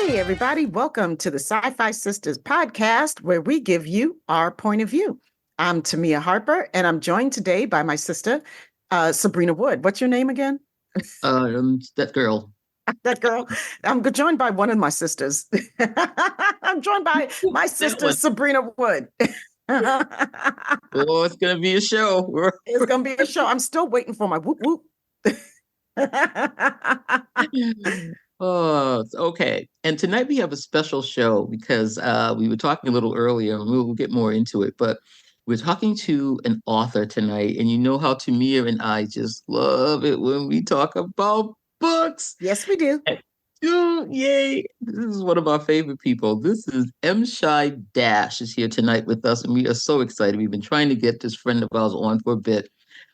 Hey, everybody, welcome to the Sci-Fi Sisters podcast, where we give you our point of view. I'm Tamia Harper, and I'm joined today by my sister, Subrina Wood. What's your name again? That girl. That girl. I'm joined by one of my sisters. I'm joined by my That sister, one. Subrina Wood. Oh, it's gonna be a show. It's going to be a show. I'm still waiting for my whoop whoop. Oh, okay. And tonight we have a special show because we were talking a little earlier, and we'll get more into it. But we're talking to an author tonight, and you know how Tamia and I just love it when we talk about books. Yes, we do. Ooh, yay! This is one of our favorite people. This is M. Shy Dash is here tonight with us, and we are so excited. We've been trying to get this friend of ours on for a bit.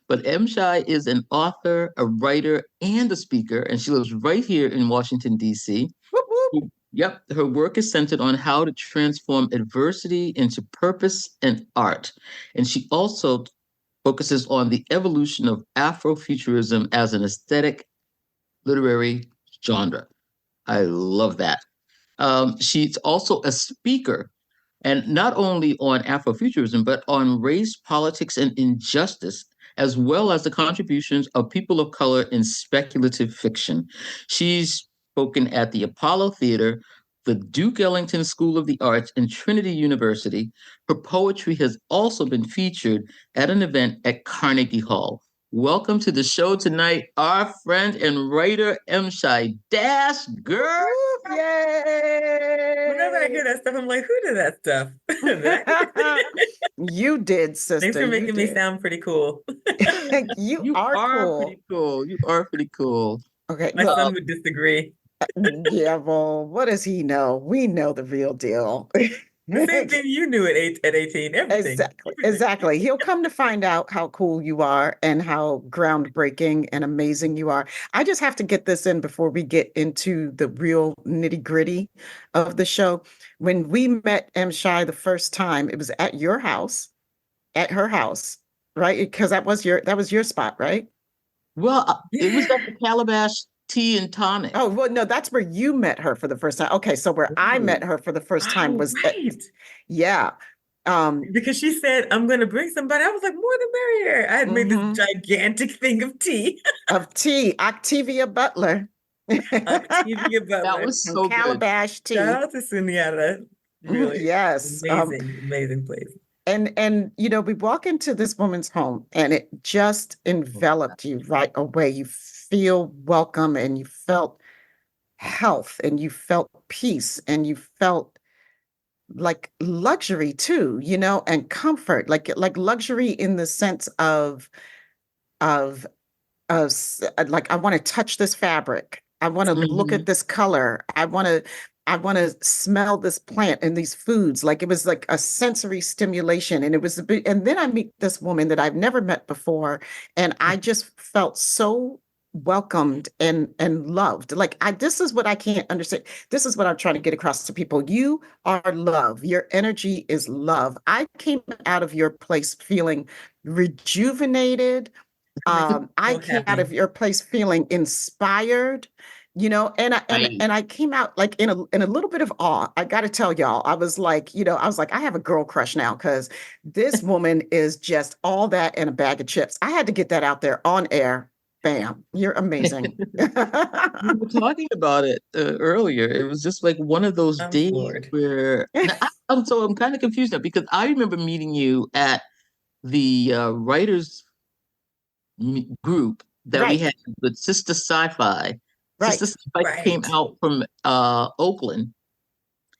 But M. Shy is an author, a writer, and a speaker, and she lives right here in Washington, D.C. Whoop, whoop. Yep, her work is centered on how to transform adversity into purpose and art. And she also focuses on the evolution of Afrofuturism as an aesthetic literary genre. I love that. She's also a speaker, and not only on Afrofuturism, but on race, politics, and injustice, as well as the contributions of people of color in speculative fiction. She's spoken at the Apollo Theater, the Duke Ellington School of the Arts, and Trinity University. Her poetry has also been featured at an event at Carnegie Hall. Welcome to the show tonight, our friend and writer, M. Shy Dash, girl. Yay! Whenever I hear that stuff, I'm like, who did that stuff? You did, sister. Thanks for making me sound pretty cool. You are cool. Pretty cool. You are pretty cool. Okay. My son would disagree. Yeah, well, what does he know? We know the real deal. The same thing you knew at 18, everything. Exactly. He'll come to find out how cool you are and how groundbreaking and amazing you are. I just have to get this in before we get into the real nitty-gritty of the show. When we met M. Shy the first time, it was at your house, at her house, right? Because that was your spot, right? Well, it was at the Calabash Tea and Tonic. Oh, well, no, that's where you met her for the first time. Okay, so where I met her for the first time was yeah. Because she said, I'm going to bring somebody. I was like, more the merrier. I had made this gigantic thing of tea. Octavia Butler. Octavia Butler. That was so good. Calabash Tea. Shout out to Sunyata. Really. Yes. Amazing place. And we walk into this woman's home and it just enveloped you right away. You feel welcome and you felt health and you felt peace and you felt like luxury too, and comfort, like luxury in the sense of like, I want to touch this fabric. I want to look at this color. I want to smell this plant and these foods. Like, it was like a sensory stimulation. And it was and then I meet this woman that I've never met before. And I just felt so welcomed and loved. Like, this is what I can't understand. This is what I'm trying to get across to people. You are love. Your energy is love. I came out of your place feeling rejuvenated. I came out of your place feeling inspired. And I came out like in a little bit of awe. I got to tell y'all, I was like, I have a girl crush now because this woman is just all that and a bag of chips. I had to get that out there on air. Bam, you're amazing. We were talking about it earlier. It was just like one of those days where I'm kind of confused now because I remember meeting you at the writers group that we had with Sister Sci-Fi. Right. Sister Sci-Fi came out from Oakland.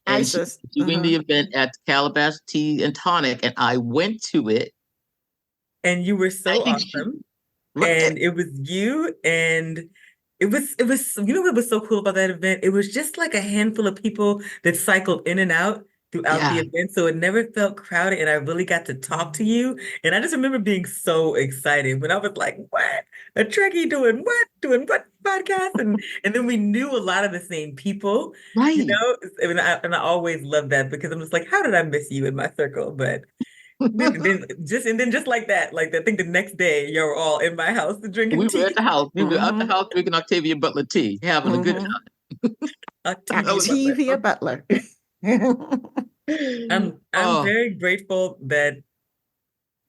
And she was doing the event at Calabash Tea and Tonic, and I went to it. And you were so awesome. And it was you, and it was what was so cool about that event? It was just like a handful of people that cycled in and out throughout the event, so it never felt crowded, and I really got to talk to you. And I just remember being so excited when I was like, "What? A Trekkie doing what? Doing what podcast?" And then we knew a lot of the same people, right? And I always love that because I'm just like, how did I miss you in my circle? But then just like that, I think the next day you were all in my house drinking tea. We were at the house. We were at the house drinking Octavia Butler tea, having a good time. Octavia Butler. I'm very grateful that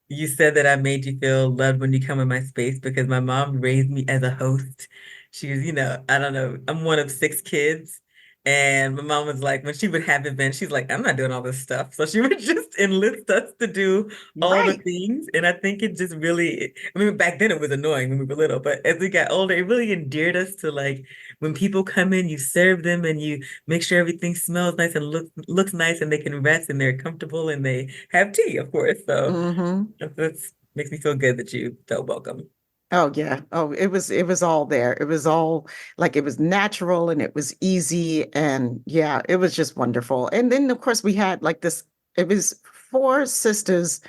you said that I made you feel loved when you come in my space because my mom raised me as a host. She was, I don't know, I'm one of 6 kids. And my mom was like, when she would have events, she's like, I'm not doing all this stuff. So she would just enlist us to do all the Right. things. And I think it just really, I mean, back then it was annoying when we were little, but as we got older, it really endeared us to like when people come in, you serve them and you make sure everything smells nice and looks nice and they can rest and they're comfortable and they have tea, of course. So Mm-hmm. that makes me feel good that you felt welcome. Oh yeah. Oh, it was all there. It was all like it was natural and it was easy and yeah, it was just wonderful. And then of course we had like this, it was 4 sisters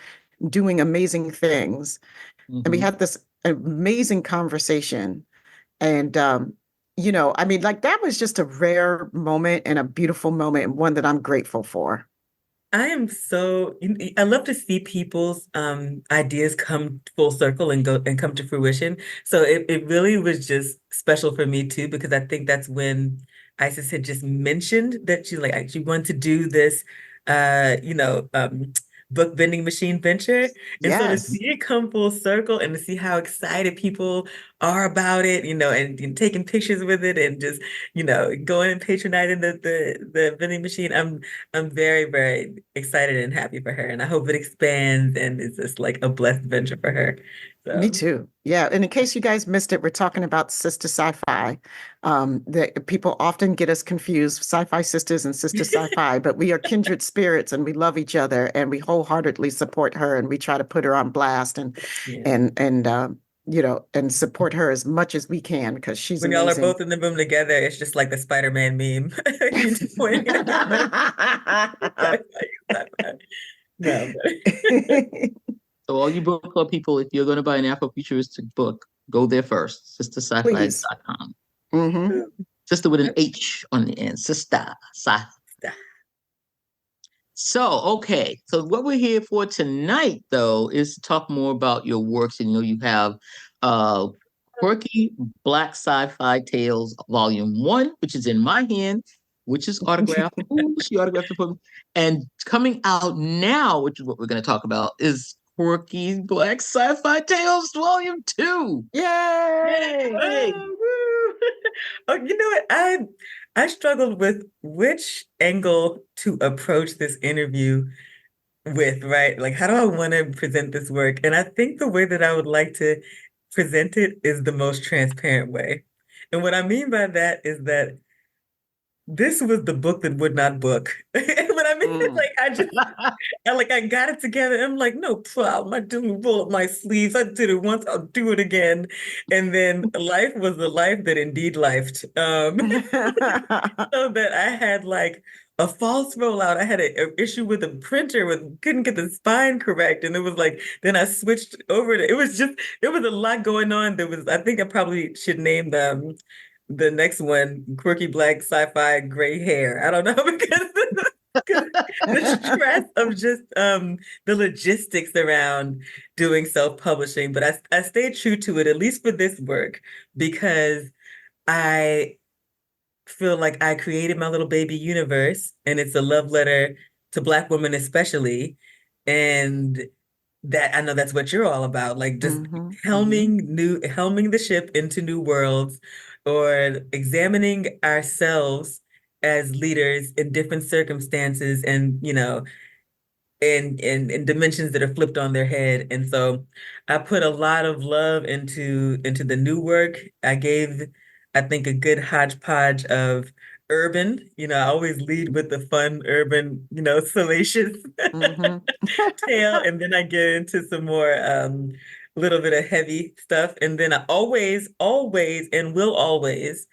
doing amazing things. And we Mhm. had this amazing conversation. And I mean, like that was just a rare moment and a beautiful moment and one that I'm grateful for. I love to see people's ideas come full circle and go and come to fruition. So it really was just special for me too, because I think that's when Isis had just mentioned that she wanted to do this book vending machine venture. And so to Yes. see it come full circle and to see how excited people are about it, and taking pictures with it and just, going and patronizing the vending machine. I'm very, very excited and happy for her, and I hope it expands and is just like a blessed venture for her. Me So, too. Yeah. And in case you guys missed it, we're talking about sister sci-fi. That people often get us confused, sci-fi sisters and sister sci-fi, but we are kindred spirits and we love each other and we wholeheartedly support her and we try to put her on blast and yeah. and support her as much as we can because she's When y'all are amazing. both in the room together, it's just like the Spider-Man meme. You just pointing at them. No, So all you book club people, if you're going to buy an Afrofuturistic book, go there first. Please. SisterSci-Fi.com. Hmm. Sister with an H on the end. Sister Sci. So, okay. So what we're here for tonight, though, is to talk more about your works. And you have uh Quirky Black Sci-Fi Tales Volume 1, which is in my hand, which is autographed. Ooh, she autographed it for me. And coming out now, which is what we're going to talk about, is Quirky Black Sci-Fi Tales Volume 2. Yay! Yay! Oh, woo. Oh, you know what? I struggled with which angle to approach this interview with, right? Like, how do I want to present this work? And I think the way that I would like to present it is the most transparent way. And what I mean by that is that this was the book that would not book. And what I mean is Mm. like I got it together. I'm like, no problem. I didn't roll up my sleeves. I did it once, I'll do it again. And then life was the life that indeed lifed. So that I had like a false rollout. I had an issue with the printer with couldn't get the spine correct. And it was like, then I switched over to there was a lot going on. I think I probably should name the next one, Quirky Black Sci-Fi Gray Hair. I don't know because the stress of just the logistics around doing self-publishing. But I stayed true to it, at least for this work, because I feel like I created my little baby universe, and it's a love letter to Black women especially. And that I know that's what you're all about, like just Hmm. helming the ship into new worlds or examining ourselves as leaders in different circumstances and in dimensions that are flipped on their head. And so I put a lot of love into the new work. I think, a good hodgepodge of urban. I always lead with the fun urban, salacious Hmm. tale, and then I get into some more little bit of heavy stuff. And then I always, and will always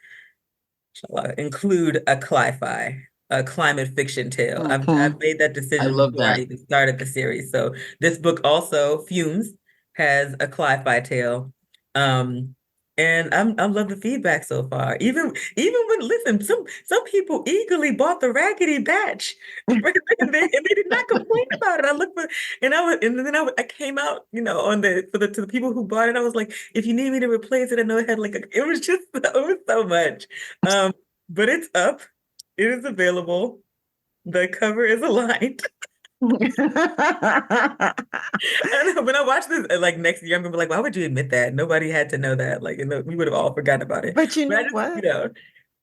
include a climate fiction tale. I've Hmm. made that I decision love before I that. even started the series. So this book also, Fumes, has a cli-fi tale. Um, and I love the feedback so far. Even when listen, some people eagerly bought the Raggedy Batch, and they did not complain about it. I looked for and I was and then I came out, on the for the to the people who bought it. I was like, if you need me to replace it, I know it had it was just it was so much. But it's up. It is available. The cover is aligned. I know, when I watch this like next year, I'm gonna be like, why would you admit that? Nobody had to know that. Like, we would have all forgotten about it. But you But I know just, what?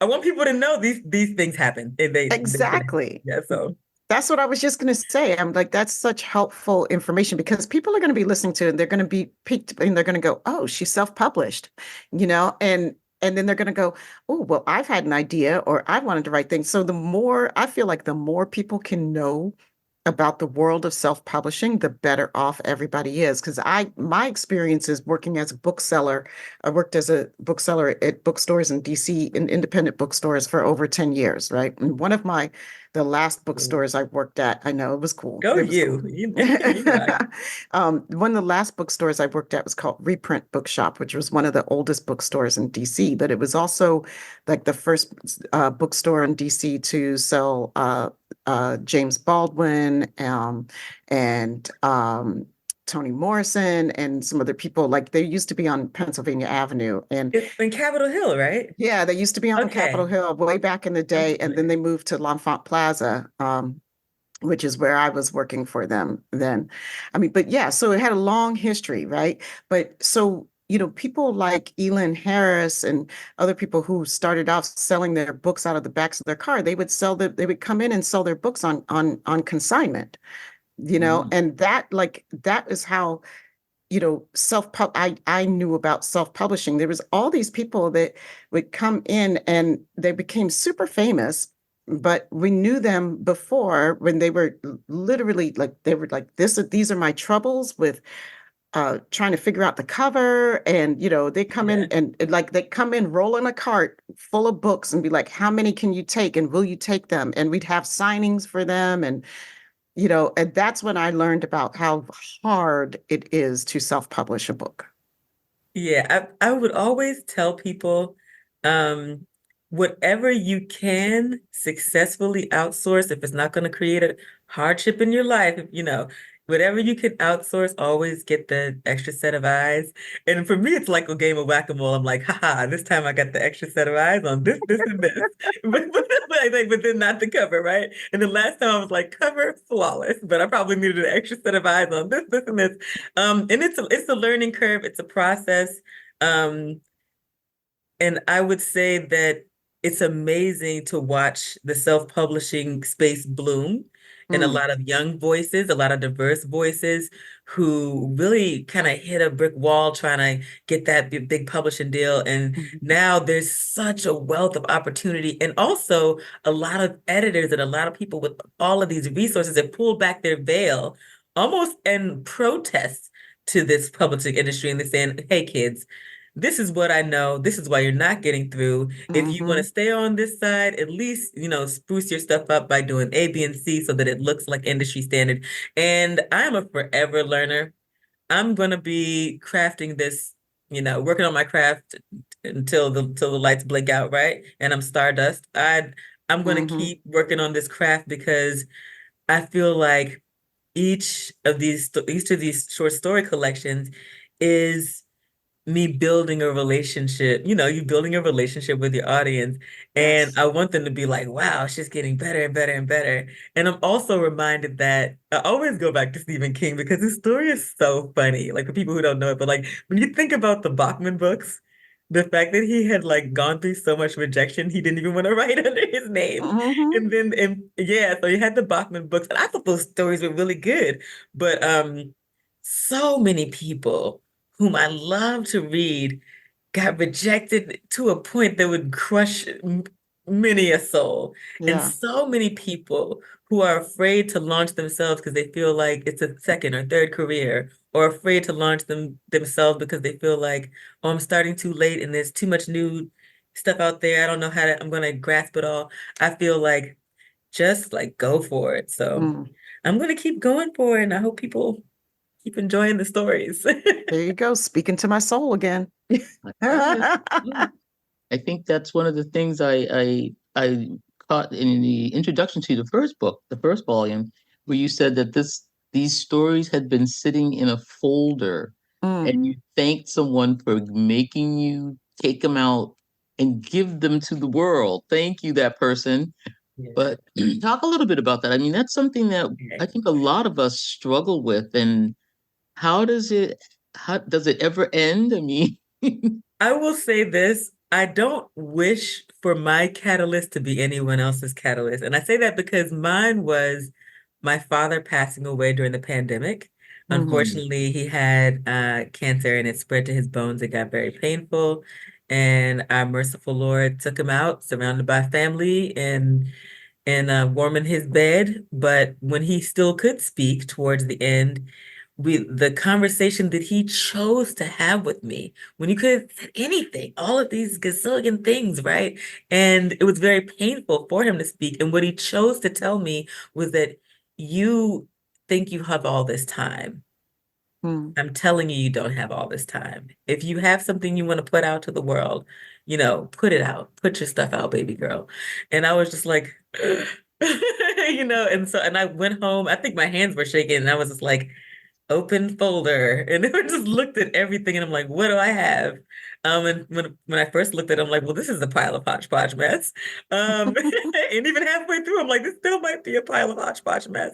I want people to know these things happen. And Exactly. yeah, so That's what I was just going to say. I'm like, that's such helpful information because people are going to be listening to it and they're going to be piqued and they're going to go, oh, she's self-published, and then they're going to go, oh, well, I've had an idea or I wanted to write things. So the more I feel like the more people can know about the world of self-publishing, the better off everybody is. Because my experience is working as a bookseller. I worked as a bookseller at bookstores in DC, in independent bookstores for over 10 years, right? And the last bookstores I worked at, I know it was cool. go It was cool. you got it. One of the last bookstores I worked at was called Reprint Bookshop, which was one of the oldest bookstores in DC, but it was also like the first bookstore in DC to sell James Baldwin and Toni Morrison and some other people. Like they used to be on Pennsylvania Avenue, and It's in Capitol Hill, right? yeah, they used to be on Capitol Okay. Hill way back in the I'm day, and then familiar. they moved to L'Enfant Plaza, which is where I was working for them then. I mean, but yeah, so it had a long history, right? But so, people like Elin Harris and other people who started out selling their books out of the backs of their car, they would come in and sell their books on consignment, Mhm. and that is how I knew about self-publishing. There was all these people that would come in and they became super famous, but we knew them before when they were literally like they were like these are my troubles with trying to figure out the cover, and they come in Yeah. and like they come in rolling a cart full of books and be like, how many can you take and will you take them? And we'd have signings for them, and that's when I learned about how hard it is to self-publish a book. Yeah, I would always tell people, um, whatever you can successfully outsource, if it's not going to create a hardship in your life, whatever you can outsource, always get the extra set of eyes. And for me, it's like a game of whack-a-mole. I'm like, haha, this time I got the extra set of eyes on this, and this. But then not the cover, right? And the last time I was like, cover flawless, but I probably needed an extra set of eyes on this, and this. And it's a learning curve. It's a process. Um, and I would say that it's amazing to watch the self-publishing space bloom and a Mm, lot of young voices, a lot of diverse voices who really kind of hit a brick wall trying to get that big publishing deal. And mhm, now there's such a wealth of opportunity, and also a lot of editors and a lot of people with all of these resources have pulled back their veil almost in protest to this publishing industry. And they're saying, hey, kids, this is what I know. This is why you're not getting through. If you want to mhm. stay on this side, at least, spruce your stuff up by doing A, B, and C so that it looks like industry standard. And I'm a forever learner. I'm gonna be crafting this, working on my craft until the lights blink out, right? And I'm stardust. I'm gonna Mhm. keep working on this craft because I feel like each of these short story collections is me building a relationship. You building a relationship with your audience. And Yes. I want them to be like, wow, she's getting better and better and better. And I'm also reminded that I always go back to Stephen King because his story is so funny. Like for people who don't know it, but like when you think about the Bachman books, the fact that he had like gone through so much rejection, he didn't even want to write under his name. Mhm. And yeah, so he had the Bachman books, and I thought those stories were really good. But so many people whom I love to read, got rejected to a point that would crush many a soul. And Yeah. so many people who are afraid to launch themselves because they feel like it's a second or third career, or afraid to launch themselves because they feel like, oh, I'm starting too late and there's too much new stuff out there. I don't know I'm gonna grasp it all. I feel like just like go for it. So Mm. I'm gonna keep going for it, and I hope people keep enjoying the stories. There you go, speaking to my soul again. I love it. Yeah. I think that's one of the things I caught in the introduction to the first book, the first volume, where you said that these stories had been sitting in a folder, and Mm, you thanked someone for making you take them out and give them to the world. Thank you, that person. Yeah. But talk a little bit about that. I mean, that's something that I Okay. think a lot of us struggle with. And how does it ever end? I mean, I will say this, I don't wish for my catalyst to be anyone else's catalyst. And I say that because mine was my father passing away during the pandemic. Mhm. Unfortunately, he had cancer and it spread to his bones. It got very painful. And our merciful Lord took him out, surrounded by family and warm in his bed. But when he still could speak towards the end, the conversation that he chose to have with me, when he could have said anything, all of these gazillion things, right? And it was very painful for him to speak. And what he chose to tell me was that you think you have all this time. Mm. I'm telling you, you don't have all this time. If you have something you want to put out to the world, put it out. Put your stuff out, baby girl. And I was just like, and I went home. I think my hands were shaking, and I was just like, open folder, and I just looked at everything, and I'm like, what do I have? And when I first looked at it, I'm like, well, this is a pile of hodgepodge mess. And even halfway through, I'm like, this still might be a pile of hodgepodge mess.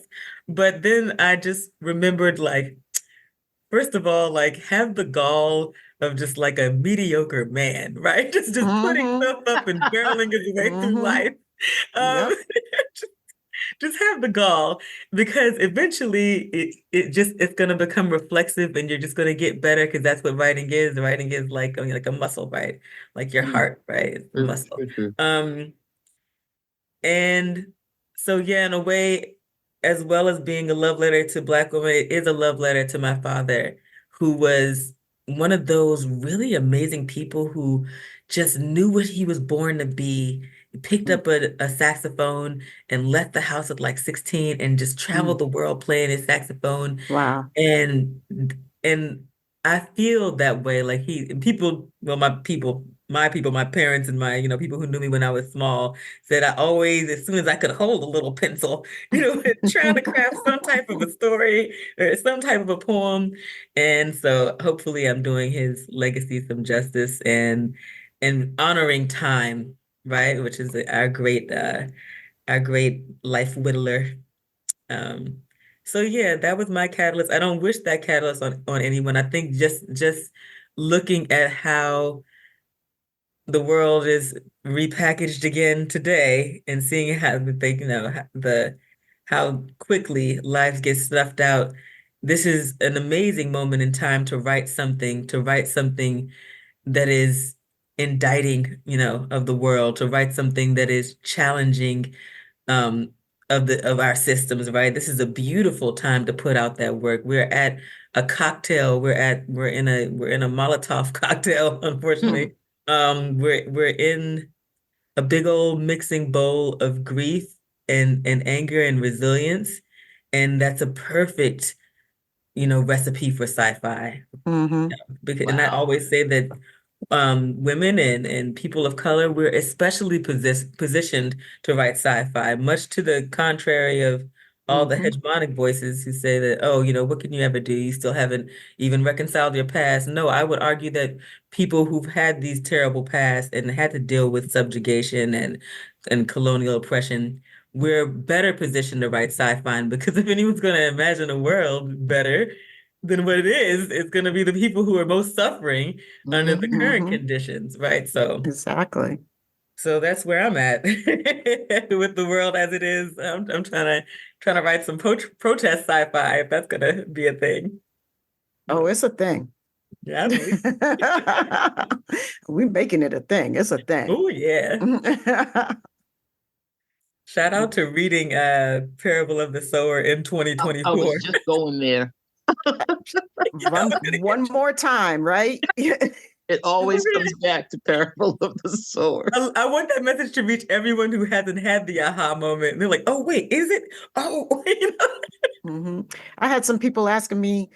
But then I just remembered, like, first of all, like have the gall of just like a mediocre man, right? Just putting Mhm. stuff up and barreling his way through Mhm. life. Um, Yep. just, just have the gall because eventually it's gonna become reflexive and you're just gonna get better because that's what writing is. Writing is like, I mean, like a muscle, right? Like your mm, heart, right? It's a true, muscle. true, true. And so, yeah, in a way, as well as being a love letter to Black women, it is a love letter to my father, who was one of those really amazing people who just knew what he was born to be. He picked Mm. up a saxophone and left the house at like 16 and just traveled Mm. the world playing his saxophone. Wow. And and I feel that way. Like people, well, my parents and my, people who knew me when I was small said I always, as soon as I could hold a little pencil, trying to craft some type of a story or some type of a poem. And so hopefully I'm doing his legacy some justice and honoring time, right? Which is our great life whittler. Um, so yeah, that was my catalyst. I don't wish that catalyst on anyone. I think just looking at how the world is repackaged again today and seeing how they, how quickly lives get snuffed out. This is an amazing moment in time to write something that is indicting, of the world, to write something that is challenging um of our systems, right? This is a beautiful time to put out that work. We're at a cocktail. We're in a Molotov cocktail, Hmm. unfortunately. We're in a big old mixing bowl of grief and anger and resilience. And that's a perfect, recipe for sci-fi. Mhm. And I Wow. always say that women and people of color, we're especially positioned to write sci-fi, much to the contrary of all the Mhm. hegemonic voices who say that, oh, what can you ever do? You still haven't even reconciled your past. No, I would argue that people who've had these terrible pasts and had to deal with subjugation and colonial oppression, we're better positioned to write sci-fi because if anyone's going to imagine a world better than what it is, it's going to be the people who are most suffering under the Hmm. current Mhm. conditions, right? Exactly. So that's where I'm at with the world as it is. I'm trying to write some protest sci-fi if that's gonna be a thing. Oh, But it's a thing. yeah, I believe. We're making it a thing. It's a thing. Oh yeah. Shout out to reading Parable of the Sower in I was 2024. just going there. I Run was gonna one more time, right? It always comes back to Parable of the Sower. I want that message to reach everyone who hasn't had the aha moment. And they're like, oh, wait, is it? Oh, Hmm. I had some people asking me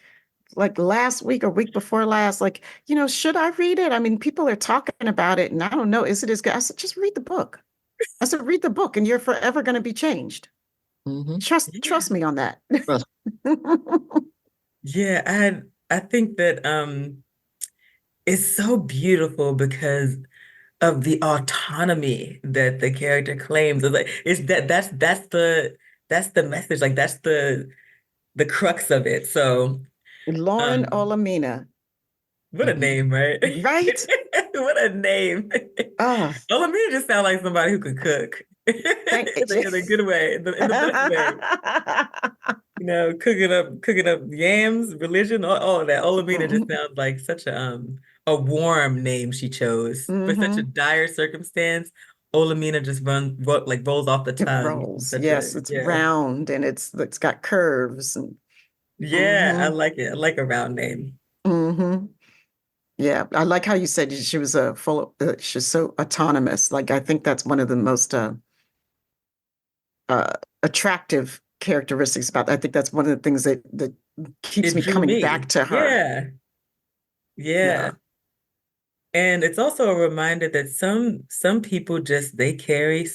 like last week or week before last, like, should I read it? I mean, people are talking about it and I don't know, is it as good? I said, just read the book. I said, read the book and you're forever going to be changed. Hmm. Trust Yeah. me on that. Yeah, I think that it's so beautiful because of the autonomy that the character claims. It's like it's that's the message. Like that's the crux of it. So Lauren um Olamina, what a name, right? right? What a name. Oh, Olamide just sound like somebody who could cook thank in a good way, in the best way. You know, cooking up yams, religion, all of that. Olamide just sounds like such a warm name she chose for such a hmm. dire circumstance. Olamina just like rolls off the It tongue. rolls. Such a Yes, it's yeah. round and it's got curves and Yeah, I hmm. like it. I like a round name. Hmm. Yeah, I like how you said she was she's so autonomous. Like I think that's one of the most attractive characteristics about. I think that's one of the things that keeps It me drew coming back me. to her. Yeah. Yeah. Yeah. And it's also a reminder that some people just they carry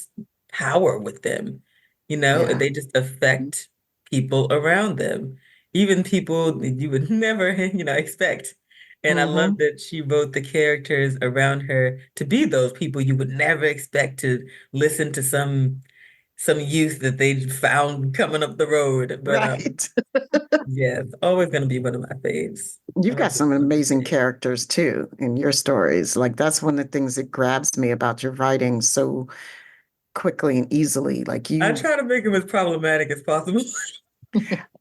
power with them, you know, and Yeah. they just affect people around them, even people that you would never, you know, expect. And I love Hmm. that she wrote the characters around her to be those people you would never expect to listen to some youth that they found coming up the road. But Right. yeah, it's always gonna be one of my faves. You've got Always gonna some be one of my amazing faves. characters too in your stories. Like that's one of the things that grabs me about your writing so quickly and easily. Like I you, try to make them as problematic as possible.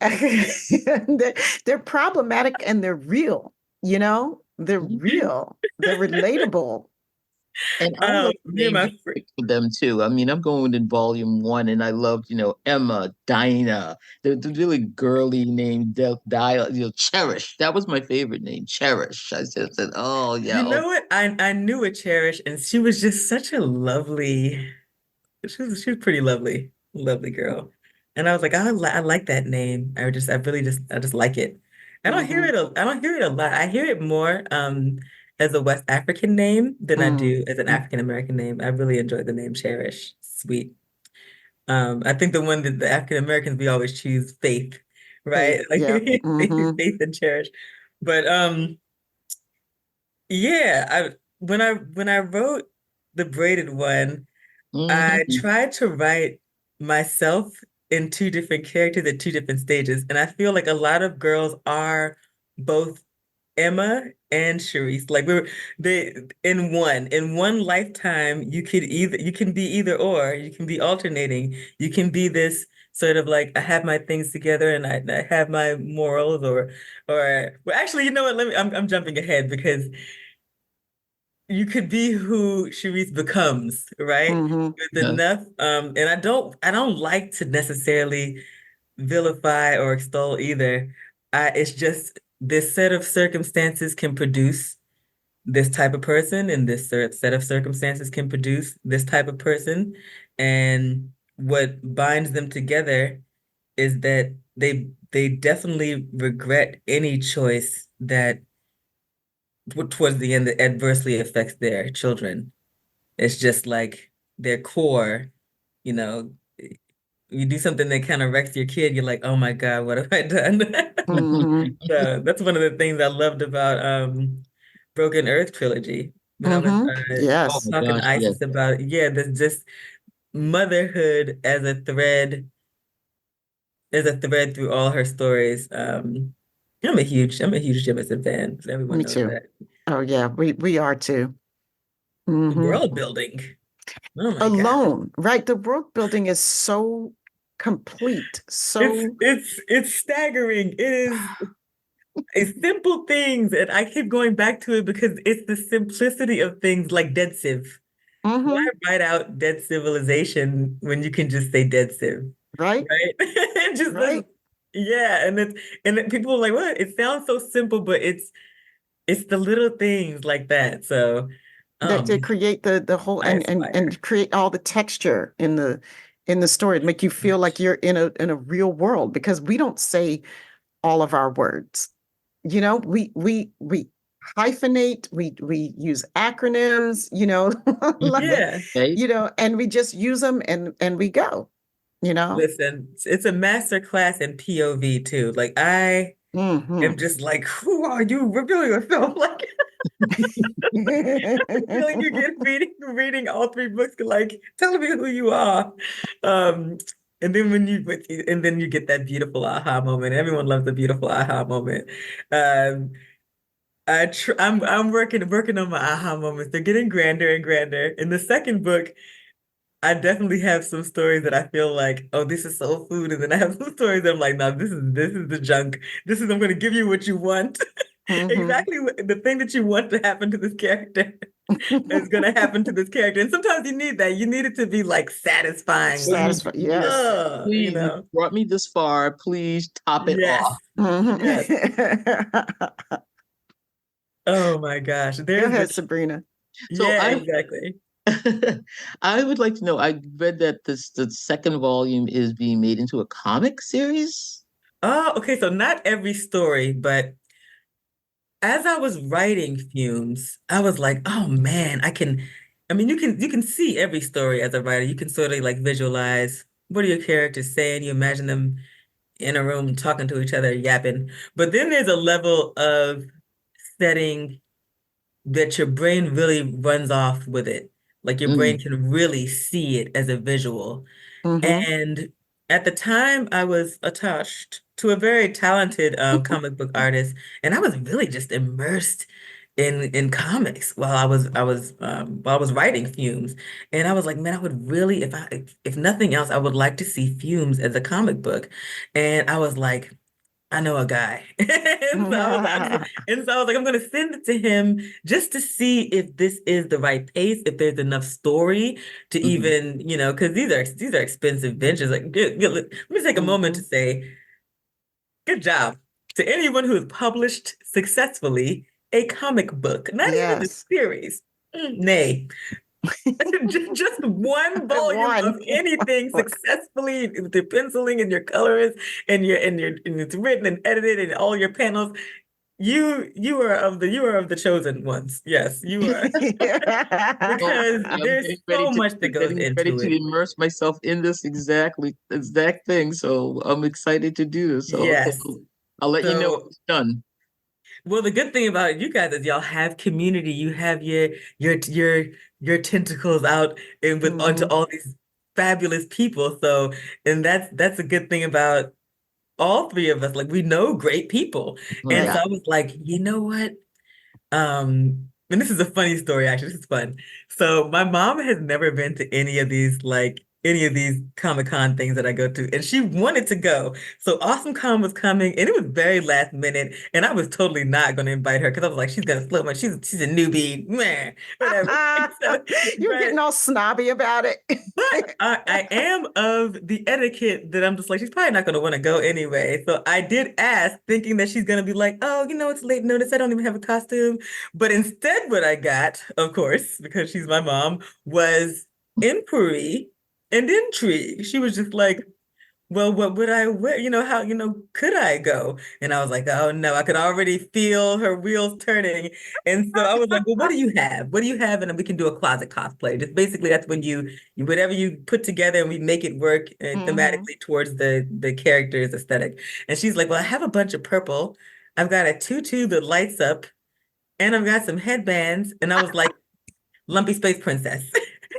they're, they're problematic and they're real, you know? They're real. They're relatable. And I love the Me and names my you picked for them too. I mean, I'm going in volume one, and I loved, Emma, Dinah, the really girly name, Dial, Cherish. That was my favorite name, Cherish. I just said, oh You yeah, oh, know what? I knew a Cherish, and she was just such a lovely. She was pretty lovely, lovely girl. And I was like, I like that name. I just like it. Hmm. I don't hear it a lot. I hear it more as a West African name than I Mm. do as an African American name. I really enjoy the name Cherish. Sweet. I think the one that the African Americans we always choose Faith, right? Faith. Like Yeah. Faith, Hmm. Faith and Cherish. But yeah, when I wrote the braided one, I mhm. tried to write myself in two different characters at two different stages, and I feel like a lot of girls are both Emma and Sharice. Like they in one lifetime, you can be either or, you can be alternating. You can be this sort of like I have my things together and I have my morals or well actually you know what I'm jumping ahead because you could be who Sharice becomes, right? Hmm. With enough and I don't like to necessarily vilify or extol either. It's just this set of circumstances can produce this type of person, and this set of circumstances can produce this type of person. And what binds them together is that they definitely regret any choice that towards the end that adversely affects their children. It's just like their core, you know, you do something that kind of wrecks your kid, you're like, oh my God, what have I done? Hmm. So that's one of the things I loved about Broken Earth trilogy. When I was Hmm. Oh Yes. my talking to gosh, yes. Isis about, yeah, there's just motherhood as a thread through all her stories. I'm a huge Jemison fan. Everyone Me knows too. that. Oh yeah, we are too. The Hmm. world building. Oh my God. Alone, right? The world building is so complete. So It's staggering. It is it's simple things, and I keep going back to it because it's the simplicity of things like dead civ. Why hmm. write out dead civilization when you can just say dead civ, Right? right? It just doesn't. Right? Yeah, and then people are like, "What? It sounds so simple, but it's the little things like that." So, That they man, create the whole I and aspire. create all the texture in the story to make you feel like you're in a real world because we don't say all of our words. You know, we hyphenate, we use acronyms, you know, like, Yeah. Okay. you know, and we just use them and we go, you know. Listen, it's a master class in POV too. Like I Hmm. am just like, who are you revealing yourself? Like Feeling you get reading all three books, like tell me who you are. And then you get that beautiful aha moment. Everyone loves a beautiful aha moment. Um, I'm working on my aha moments. They're getting grander and grander. In the second book, I definitely have some stories that I feel like, oh, this is soul food, and then I have some stories that I'm like, no, this is the junk. I'm going to give you what you want. Exactly the thing that you want to happen to this character is going to happen to this character. And sometimes you need that. You need it to be like satisfying. Satisfying, yes. Please, you brought me this far. Please top it off. Yes. Oh my gosh. Go ahead, Subrina. So exactly. I would like to know, I read that the second volume is being made into a comic series. Oh, okay. So not every story, but as I was writing Fumes, I was like, oh man, you can see every story as a writer. You can sort of like visualize what are your characters saying. You imagine them in a room talking to each other, yapping. But then there's a level of setting that your brain really runs off with it. Like your brain can really see it as a visual. And at the time, I was attached to a very talented comic book artist, and I was really just immersed in comics while I was writing Fumes. And I was like, man, I would really, if nothing else, I would like to see Fumes as a comic book. And I was like, I know a guy. And so I was like, I'm going to send it to him just to see if this is the right pace, if there's enough story to even, because these are expensive ventures. Like, let me take a moment to say, good job to anyone who has published successfully a comic book, not even a series. Nay. Just one volume of anything successfully with your penciling and your colors and it's written and edited and all your panels. You are of the chosen ones. Yes, you are. Because there's so much that goes into it. Ready to immerse myself in this exact thing. So I'm excited to do this. So yes. I'll let you know when it's done. Well, the good thing about you guys is y'all have community. You have your tentacles out and onto all these fabulous people. So, and that's a good thing about all three of us. Like we know great people. And so I was like, you know what? And this is a funny story, actually. This is fun. So my mom has never been to any of these Comic-Con things that I go to, and she wanted to go. So Awesome Con was coming, and it was very last minute, and I was totally not going to invite her because I was like, she's gonna slow my, she's a newbie, man, whatever. So, you're getting all snobby about it. But I am of the etiquette that I'm just like, she's probably not going to want to go anyway. So I did ask, thinking that she's going to be like, oh, it's late notice. I don't even have a costume. But instead, what I got, of course, because she's my mom, was inquiry and intrigue. She was just like, well, what would I wear? How, could I go? And I was like, oh no, I could already feel her wheels turning. And so I was like, well, what do you have? What do you have? And we can do a closet cosplay. Just basically that's when you whatever you put together and we make it work thematically towards the character's aesthetic. And she's like, well, I have a bunch of purple. I've got a tutu that lights up and I've got some headbands. And I was like, Lumpy Space Princess.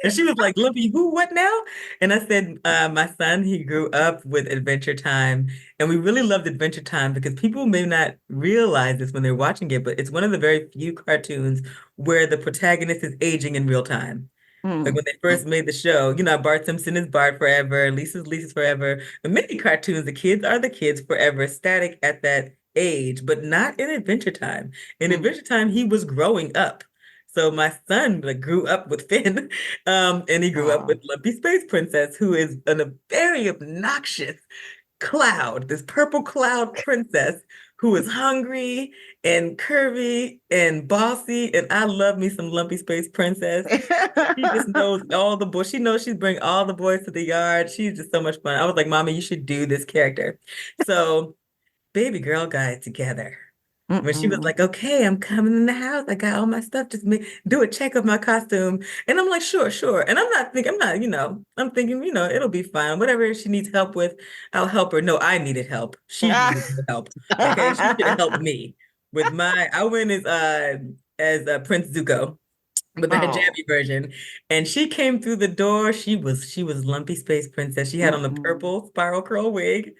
And she was like, Lumpy, who, what now? And I said, my son, he grew up with Adventure Time. And we really loved Adventure Time because people may not realize this when they're watching it, but it's one of the very few cartoons where the protagonist is aging in real time. Like when they first made the show, Bart Simpson is Bart forever, Lisa's forever. In many cartoons, the kids are the kids forever, static at that age, but not in Adventure Time. In Adventure Time, he was growing up. So my son grew up with Finn, and he grew up with Lumpy Space Princess, who is a very obnoxious cloud, this purple cloud princess who is hungry and curvy and bossy. And I love me some Lumpy Space Princess. She just knows all the boys. She knows she's bring all the boys to the yard. She's just so much fun. I was like, Mommy, you should do this character. So baby girl got it together. When she was like, okay, I'm coming in the house. I got all my stuff. Just do a check of my costume. And I'm like, sure. And I'm thinking, it'll be fine. Whatever she needs help with, I'll help her. No, I needed help. She needed help. Okay, she should have helped me with I went as as Prince Zuko, but the Oh. hijabi version. And she came through the door. She was Lumpy Space Princess. She had on the Mm-mm. purple spiral curl wig.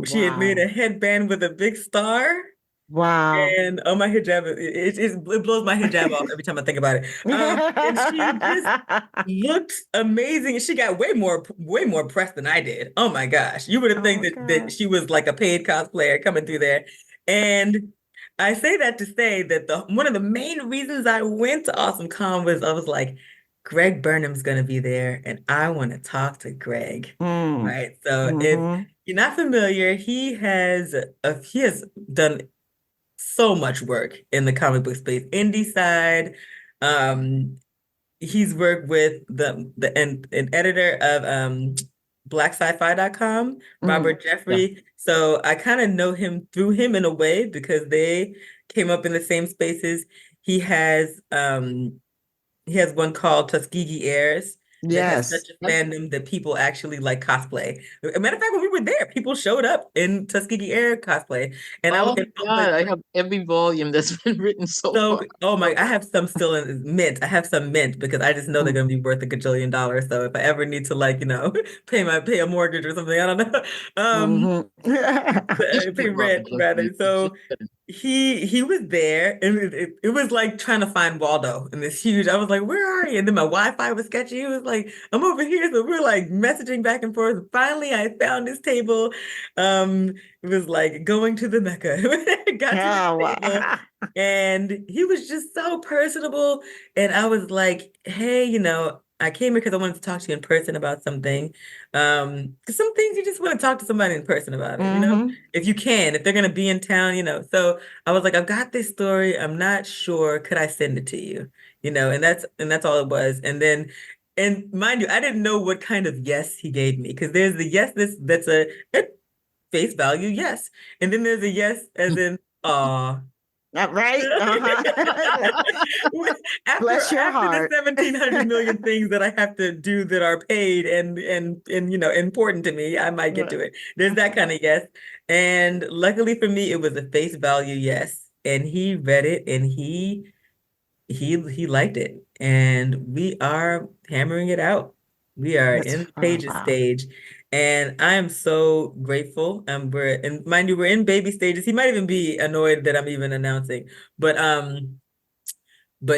She had made a Wow. headband with a big star. Wow. And oh, my hijab, it blows my hijab off every time I think about it. And she just looked amazing. She got way more press than I did. Oh my gosh. You would have Oh think my that God. she was like a paid cosplayer coming through there. And I say that to say that the one of the main reasons I went to Awesome Con was I was like, Greg Burnham's gonna be there, and I want to talk to Greg. Mm. Right. So if Mm-hmm. you're not familiar, he has done so much work in the comic book space, indie side. Um, he's worked with an editor of blacksci-fi.com, Mm. Robert Yeah. Jeffrey. So I kind of know him through him in a way because they came up in the same spaces. He has um he has one called Tuskegee Airs that has such Yes. a fandom that people actually like cosplay. A matter of fact, when we were there, people showed up in Tuskegee Air cosplay, and I was Oh my God, I have every volume that's been written so so, far. oh my, So I have some still in mint. I have some mint because I just know they're Mm. gonna be worth $1 gajillion. So if I ever need to like, pay a mortgage or something, I don't know. you should Pay meet Robert rent rather. Jeffrey. You So should. he was there and it was like trying to find Waldo in this huge, I was like, where are you? And then my Wi-Fi was sketchy. He was like, I'm over here. So we're like messaging back and forth. Finally, I found his table. It was like going to the Mecca. Got to his Oh, table. wow. And he was just so personable. And I was like, hey, I came here because I wanted to talk to you in person about something. 'Cause some things you just want to talk to somebody in person about it, Mm-hmm. if you can, if they're gonna be in town. So I was like, I've got this story. I'm not sure. Could I send it to you? And that's all it was. And mind you, I didn't know what kind of yes he gave me because there's the yes that's a face value yes, and then there's a yes as in aw. Right? Uh-huh. after Bless your after the heart. 1,700 million things that I have to do that are paid and important to me, I might get to it. There's that kind of yes. And luckily for me, it was a face value yes. And he read it and he liked it. And we are hammering it out. We are That's in the oh, pages wow. stage. And I am so grateful. And mind you, we're in baby stages. He might even be annoyed that I'm even announcing. But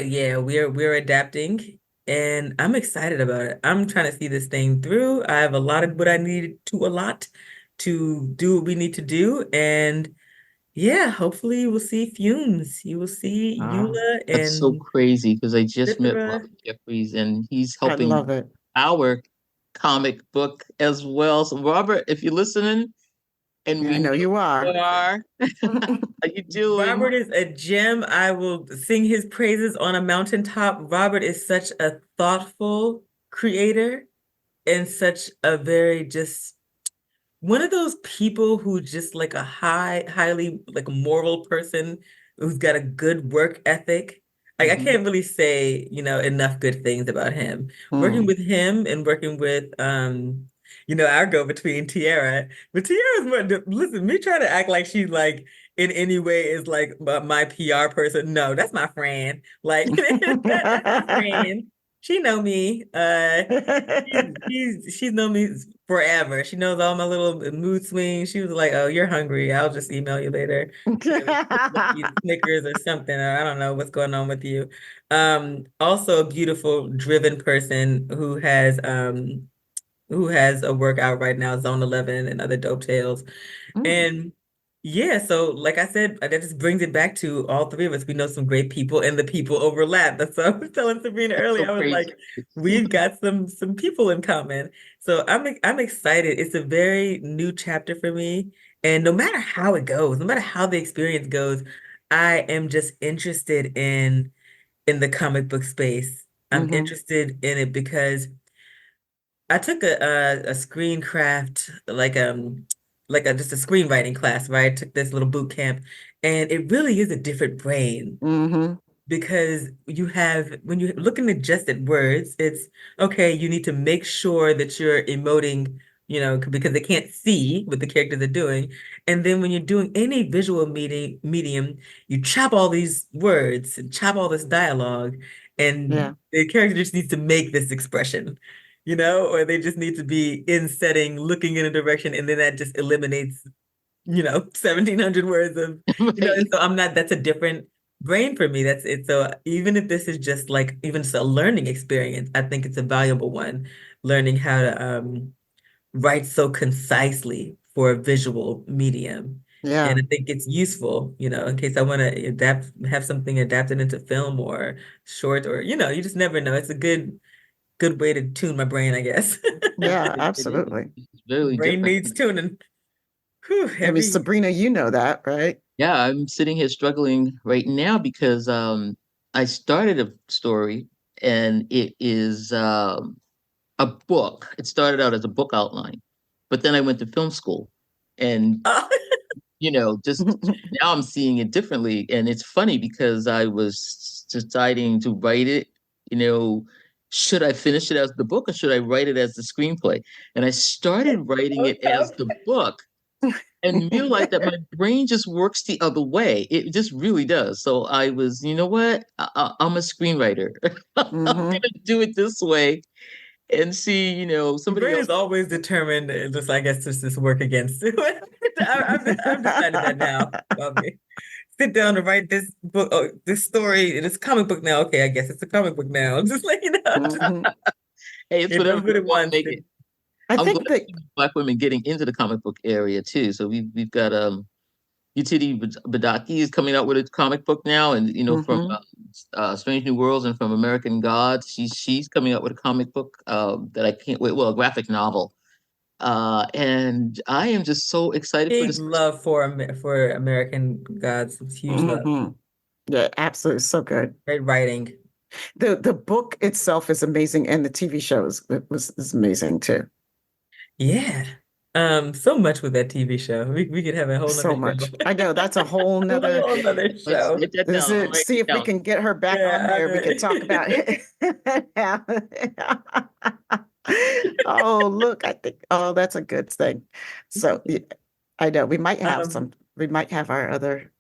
yeah, we're adapting and I'm excited about it. I'm trying to see this thing through. I have allotted what I need to allot to do what we need to do. And yeah, hopefully we'll see Fumes. You will see Oh, Eula That's so and crazy because I just met Citra. Robert Jeffries and he's I helping love it. our comic book as well. So Robert, if you're listening, and I we know know you you are. are, how you doing? Robert is a gem. I will sing his praises on a mountaintop. Robert is such a thoughtful creator and such a very just one of those people who just like a highly like moral person who's got a good work ethic. Like I Mhm. can't really say, enough good things about him. Working Mm. with him and working with our go between Tiara. But Tiara's more listen, me trying to act like she's like in any way is like my PR person. No, that's my friend. Like that's my friend. She know me. She's known me forever. She knows all my little mood swings. She was like, "Oh, you're hungry. I'll just email you later. Eat Snickers or something. Or I don't know what's going on with you." Also a beautiful, driven person who has a workout right now, Zone 11 and other dope tales. Mm. And yeah, so like I said, that just brings it back to all three of us. We know some great people and the people overlap. That's what I was telling Sabrina That's earlier. so I was crazy. like, we've got some people in common. So I'm excited. It's a very new chapter for me. And no matter how it goes, no matter how the experience goes, I am just interested in the comic book space. I'm Hmm. interested in it because I took a screencraft like a just a screenwriting class, right? I took this little boot camp, and it really is a different brain Hmm. because when you're looking at just at words, it's okay, you need to make sure that you're emoting because they can't see what the characters are doing. And then when you're doing any visual medium, you chop all these words and chop all this dialogue, Yeah. and the character just needs to make this expression, or they just need to be in setting, looking in a direction, and then that just eliminates 1,700 words of, and so that's a different brain for me. That's it. So even if this is just like, even just a learning experience, I think it's a valuable one, learning how to write so concisely for a visual medium. Yeah. And I think it's useful, in case I want to have something adapted into film or short, or, you just never know. It's a good way to tune my brain, I guess. Yeah, absolutely. It's very Brain different. needs tuning. Whew, I mean, Subrina, you know that, right? Yeah, I'm sitting here struggling right now because I started a story, and it is a book. It started out as a book outline, but then I went to film school, and just now I'm seeing it differently. And it's funny because I was deciding to write it, should I finish it as the book or should I write it as the screenplay? And I started writing it as the book and realized that my brain just works the other way. It just really does. So I was, you know what? I'm a screenwiter. I'm going to do it this way and see, somebody brain else. is always determined, just I guess just work against it. I've decided that now. Okay. Sit down and write this book, this story, this comic book now. Okay, I guess it's a comic book now. Just like Hey, it's whatever it want to make it. I think that Black women getting into the comic book area too. So we've got Yvette Badaki is coming out with a comic book now, and from Strange New Worlds and from American Gods, she's coming out with a comic book that I can't wait. Well, a graphic novel, and I am just so excited for this. Love for American Gods. It's huge love. Yeah, absolutely, so good. Great writing. The book itself is amazing, and the TV show is amazing too. Yeah. So much with that TV show. We could have a whole nother so much. show. I know that's a whole nother show. See if we can get her back on there. We can talk about it. Oh, look, I think that's a good thing. So I know we might have we might have our other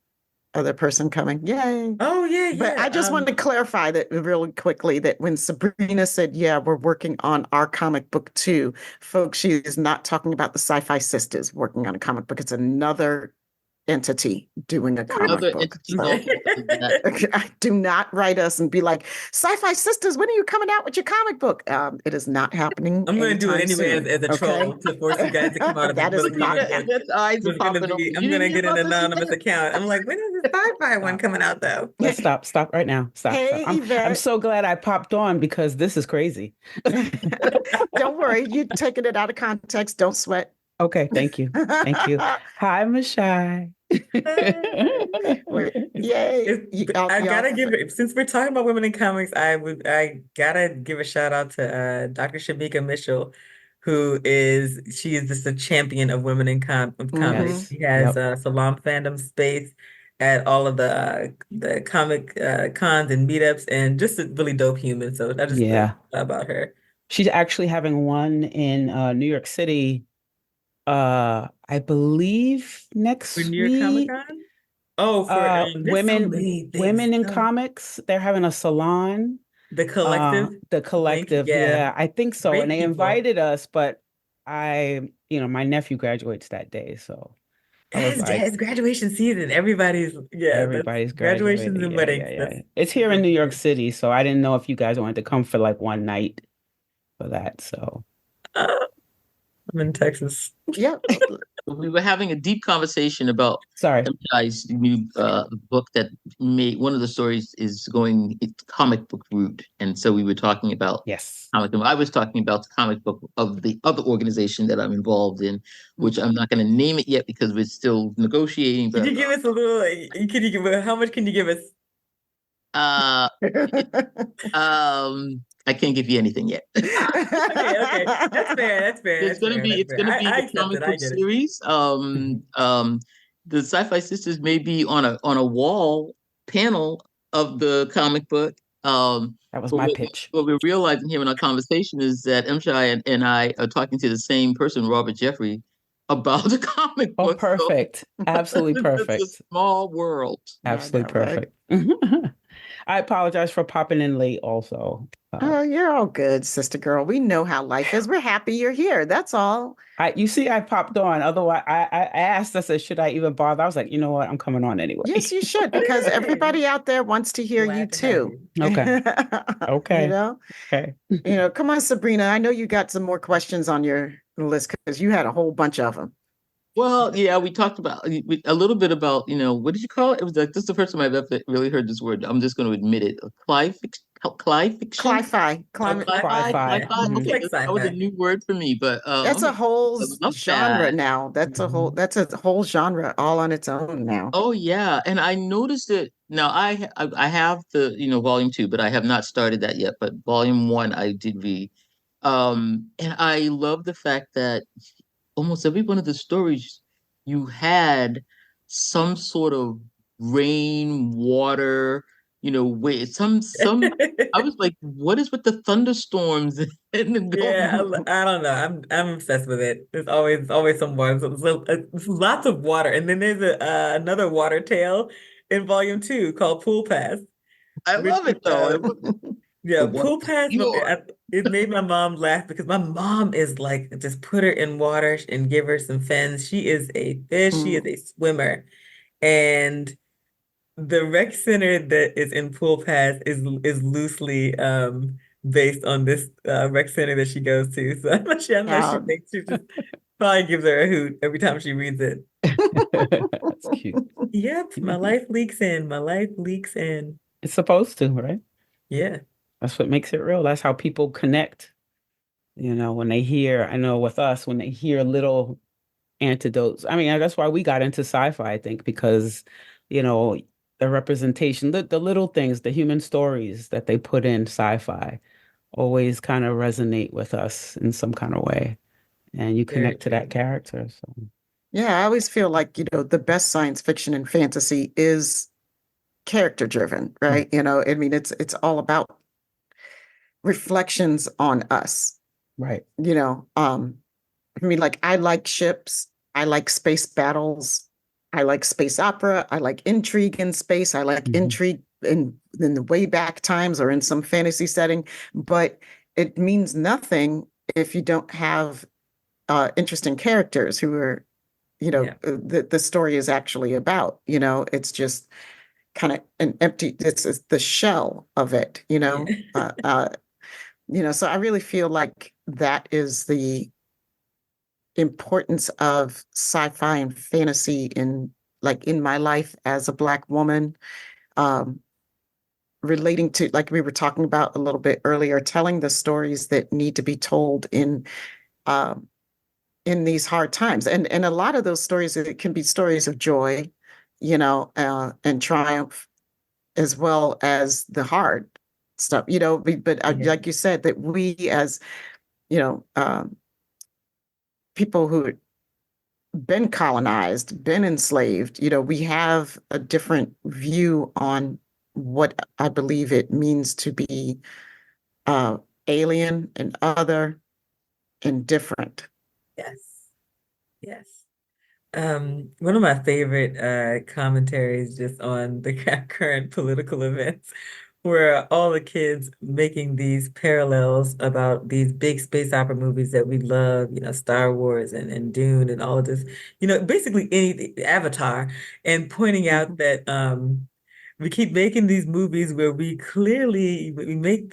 person coming. Yay. Oh, yeah. But I just wanted to clarify that really quickly, that when Subrina said, yeah, we're working on our comic book too, folks, she is not talking about the Sci-Fi Sisters working on a comic book. It's another entity doing a comic book. So, do not write us and be like, Sci-Fi Sisters, when are you coming out with your comic book? It is not happening. I'm going to do it anyway as a troll to force you guys to come out of that. Is not. I'm going to get an anonymous account. I'm like, when is the sci-fi one coming out though? Let's stop right now. Stop. Hey, I'm so glad I popped on because this is crazy. Don't worry, you're taking it out of context. Don't sweat. Okay, thank you. Thank you. Hi, Mashai. Yay. I gotta give it, since we're talking about women in comics, I gotta give a shout out to Dr. Shamika Mitchell, she is just a champion of women in comics. Yes. She has Salam Fandom Space at all of the comic cons and meetups, and just a really dope human. So I just love about her. She's actually having one in New York City. I believe next week. New York Comic-Con? Oh, for women in comics. They're having a salon. The collective. Yeah, I think so. Great and they people. Invited us, but my nephew graduates that day, so it's graduation season. Everybody's graduations and weddings. Yeah. It's here in New York City, so I didn't know if you guys wanted to come for like one night for that. So I'm in Texas. Yeah. We were having a deep conversation about MTI's new book that one of the stories is going comic book route. And so we were talking about comic book. I was talking about the comic book of the other organization that I'm involved in, which I'm not going to name it yet because we're still negotiating. But, can you give us a little, how much can you give us? I can't give you anything yet. Okay. That's fair. It's gonna be a comic book series. The Sci-Fi Sisters may be on a wall panel of the comic book. That was But my pitch. what we're realizing here in our conversation is that MSHI and I are talking to the same person, Robert Jeffrey, about the comic Oh, book. So perfect. Absolutely it's a perfect. small world. Absolutely I know, right? perfect. I apologize for popping in late also. Oh, you're all good, sister girl. We know how life is. We're happy you're here. That's all. You see, I popped on. Otherwise, I asked, I said, should I even bother? I was like, you know what? I'm coming on anyway. Yes, you should, because everybody out there wants to hear you Glad to have too. you. Okay. You Okay. know, Okay. come on, Sabrina. I know you got some more questions on your list because you had a whole bunch of them. Well, yeah, we talked about a little bit about, what did you call it? It was like, this is the first time I've ever really heard this word. I'm just going to admit it. Cli-fiction? Cli-fi, climate. Sci-fi. Sci-fi. Yeah. Cli-fi? Mhm. It's Okay, like that was a sci-fi. new word for me, but That's I'm a whole I love genre that. now. Mhm. That's a whole genre all on its own now. Oh yeah, and I noticed it. Now I have the volume 2, but I have not started that yet. But volume 1 I did read, and I love the fact that almost every one of the stories you had some sort of rain, water, way. Some. I was like, what is with the thunderstorms and the Yeah, going? I don't know. I'm obsessed with it. There's always some water. It's lots of water, and then there's another water tale in volume 2 called Pool Pass, I which love it though. The yeah, water Pool Pass. pure. It made my mom laugh because my mom is like, just put her in water and give her some fins. She is a fish. She is Mm. a swimmer, and the rec center that is in Pool Pass is loosely based on this rec center that she goes to. So I know she Um, thinks she just probably gives her a hoot every time she reads it. That's cute. Yep, my life leaks in. My life leaks in. It's supposed to, right? Yeah. That's what makes it real. That's how people connect. When they hear, I know with us, when they hear little antidotes. I mean, that's why we got into sci-fi, I think, because, you know, the representation, the little things, the human stories that they put in sci-fi always kind of resonate with us in some kind of way. And you Very connect to that true. character. So, yeah, I always feel like, the best science fiction and fantasy is character driven, right? I mean, it's all about reflections on us, right. you know. I mean, like, I like ships, I like space battles, I like space opera, I like intrigue in space, I like Mhm. intrigue in the way back times or in some fantasy setting, but it means nothing if you don't have interesting characters who are, Yeah. the story is actually about. It's just kind of an empty, it's the shell of it. Yeah. So I really feel like that is the importance of sci-fi and fantasy in my life as a Black woman, um, relating to, like we were talking about a little bit earlier, telling the stories that need to be told um, in these hard times. And a lot of those stories, it can be stories of joy, and triumph, as well as the hard stuff, but Yeah. like you said, that we as, you know, um, people who been colonized, been enslaved, we have a different view on what I believe it means to be uh, alien and other and different. Yes. Yes. One of my favorite commentaries just on the current political events were all the kids making these parallels about these big space opera movies that we love, Star Wars and Dune and all of this, basically any Avatar, and pointing out Mhm. that we keep making these movies where we make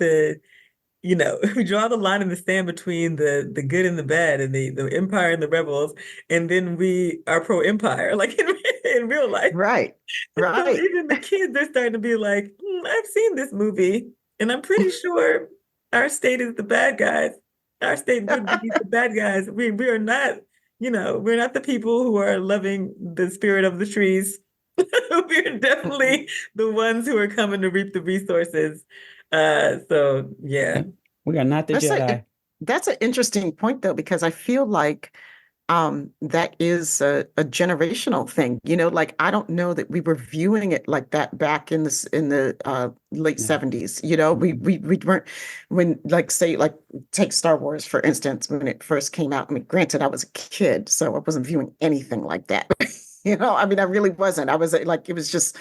we draw the line in the sand between the good and the bad and the empire and the rebels, and then we are pro-empire, like in real life. Right, And so right. even the kids are starting to be like, I've seen this movie, and I'm pretty sure our state is the bad guys. Our state would be the bad guys. We are not, we're not the people who are loving the spirit of the trees. We're definitely the ones who are coming to reap the resources. So yeah. Yeah. We are not the That's a Jedi. that's an interesting point though, because I feel like that is a generational thing. Like I don't know that we were viewing it like that back in the late Yeah. 70s. We weren't when like say like take Star Wars for instance when it first came out. I mean, granted, I was a kid, so I wasn't viewing anything like that. I mean, I really wasn't. I was like, it was just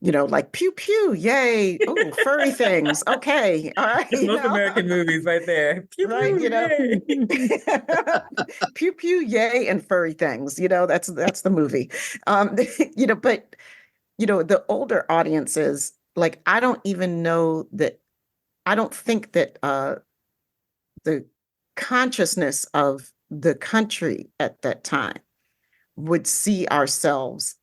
like pew pew, yay. Oh, furry things. Okay. All right. It's most American movies right there. Pew Right, pew, yay. pew pew, yay, and furry things. That's the movie. But the older audiences, like I don't even know that. I don't think that the consciousness of the country at that time would see ourselves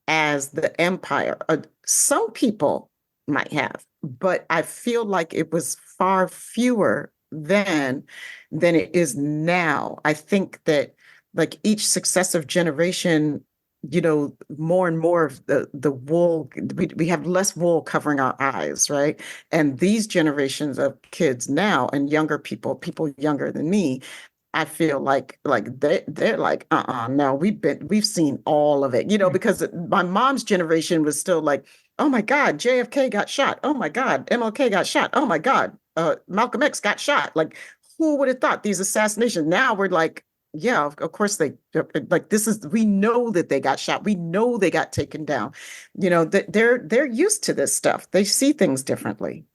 as the empire. Some people might have, but I feel like it was far fewer than it is now. I think that like each successive generation, more and more of the wool, we have less wool covering our eyes, right? And these generations of kids now and younger people younger than me, I feel like they're like, no, we've seen all of it, because my mom's generation was still like, oh my God, JFK got shot. Oh my God, MLK got shot. Oh my God, Malcolm X got shot. Like, who would have thought these assassinations? Now we're like, yeah, of course like we know that they got shot. We know they got taken down. That they're used to this stuff. They see things differently.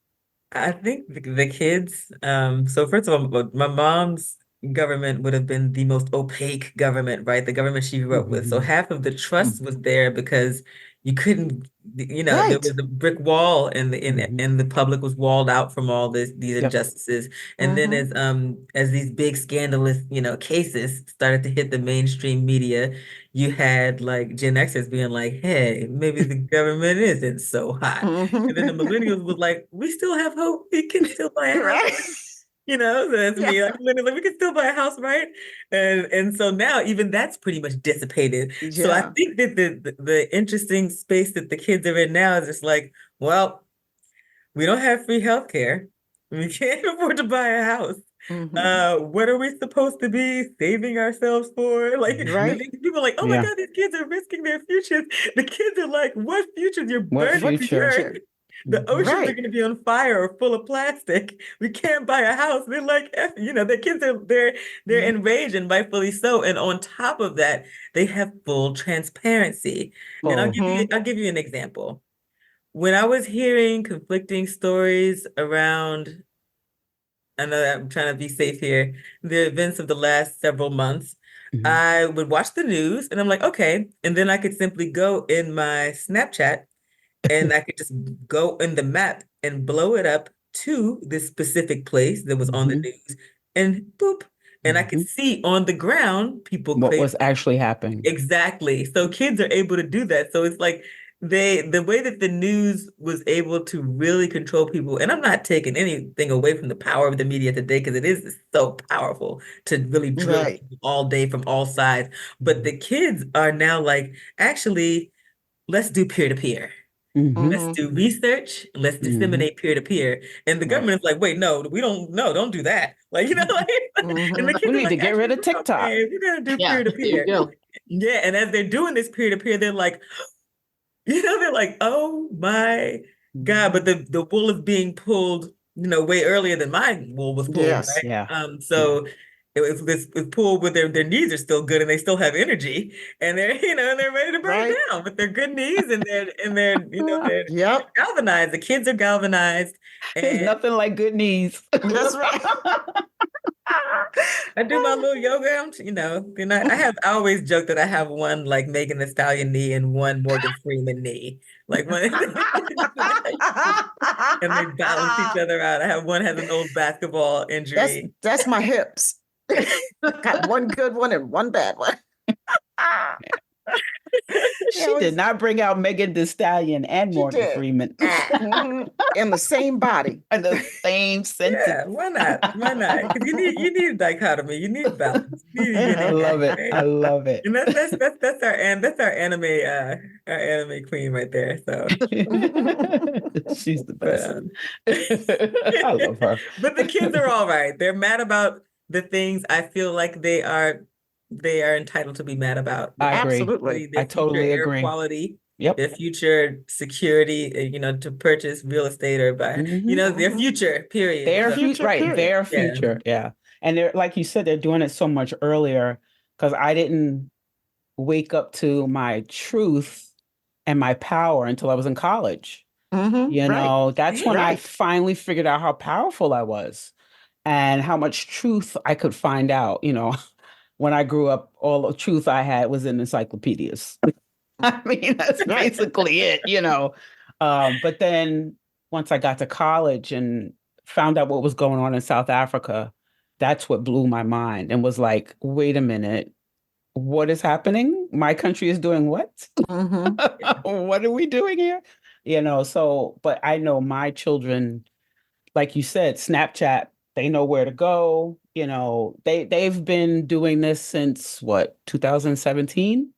I think the kids, so first of all, my mom's government would have been the most opaque government, right? The government she grew up with. So half of the trust was there because you couldn't, there Right. was a brick wall and the public was walled out from all these Yep. injustices. And then as these big scandalous, cases started to hit the mainstream media, you had like Gen Xers being like, hey, maybe the government isn't so hot. And then the millennials was like, we still have hope. We can still buy a house. Right. So that's me. Like, literally, we can still buy a house, right? And so now even that's pretty much dissipated. So I Yeah. think that the interesting space that the kids are in now is just like, well, we don't have free healthcare. We can't afford to buy a house. What are we supposed to be saving ourselves for? Like, Right. people are like, oh my Yeah. God, these kids are risking their futures. The kids are like, what futures? You're What burning the future? earth. The oceans are Right. going to be on fire or full of plastic. We can't buy a house. They're like, the kids are they're enraged and rightfully so. And on top of that, they have full transparency. And I'll give you an example. When I was hearing conflicting stories around, I know that I'm trying to be safe here, the events of the last several months, I would watch the news and I'm like, okay. And then I could simply go in my Snapchat and I could just go in the map and blow it up to this specific place that was on the news and boop. And I could see on the ground people what was actually happening. Exactly. So kids are able to do that. So it's like the way that the news was able to really control people, and I'm not taking anything away from the power of the media today because it is so powerful to really drill Right. people all day from all sides. But the kids are now like, actually, let's do peer-to-peer. Let's do research. Let's disseminate peer-to-peer. And the government is like, wait, no, don't do that. Like, like, and the kids We are need like, to get rid of "Actually, TikTok. okay, we're gonna do Yeah, there peer-to-peer." you go. Yeah, and as they're doing this peer-to-peer, they're like, they're like, oh my God, but the wool is being pulled, way earlier than my wool was pulled, Yes. right? Yeah. So it's pulled with their knees are still good and they still have energy and they're, and they're ready to burn down with their good knees and they're Yep. galvanized. The kids are galvanized. There's And nothing like good knees. That's right. I do my little yoga, and I always joke that I have one like Megan Thee Stallion knee and one Morgan Freeman knee. Like one and they balance each other out. I have one has an old basketball injury. That's my hips. Got one good one and one bad one. She did not bring out Megan Thee Stallion and Morgan did. Freeman In the same body. in the same sentence. Yeah, why not? Why not? Because you need a dichotomy. You need balance. I love it. I love it. And that's our anime queen right there. So she's the best. I love her. But the kids are all right. They're mad about the things. I feel like they are they are entitled to be mad about. I agree. Absolutely. I Their future totally air agree. quality, Yep. their future security, to purchase real estate or buy, their future, period. Their So, future, Right, period. their yeah. future. Yeah. And they're, like you said, they're doing it so much earlier because I didn't wake up to my truth and my power until I was in college. Right. That's when I Right. finally figured out how powerful I was and how much truth I could find out. When I grew up, all the truth I had was in encyclopedias. I mean, that's Right. basically it. But then once I got to college and found out what was going on in South Africa, that's what blew my mind and was like, wait a minute, what is happening? My country is doing what? What are we doing here? But I know my children, like you said, Snapchat, they know where to go. They've been doing this since what, 2017,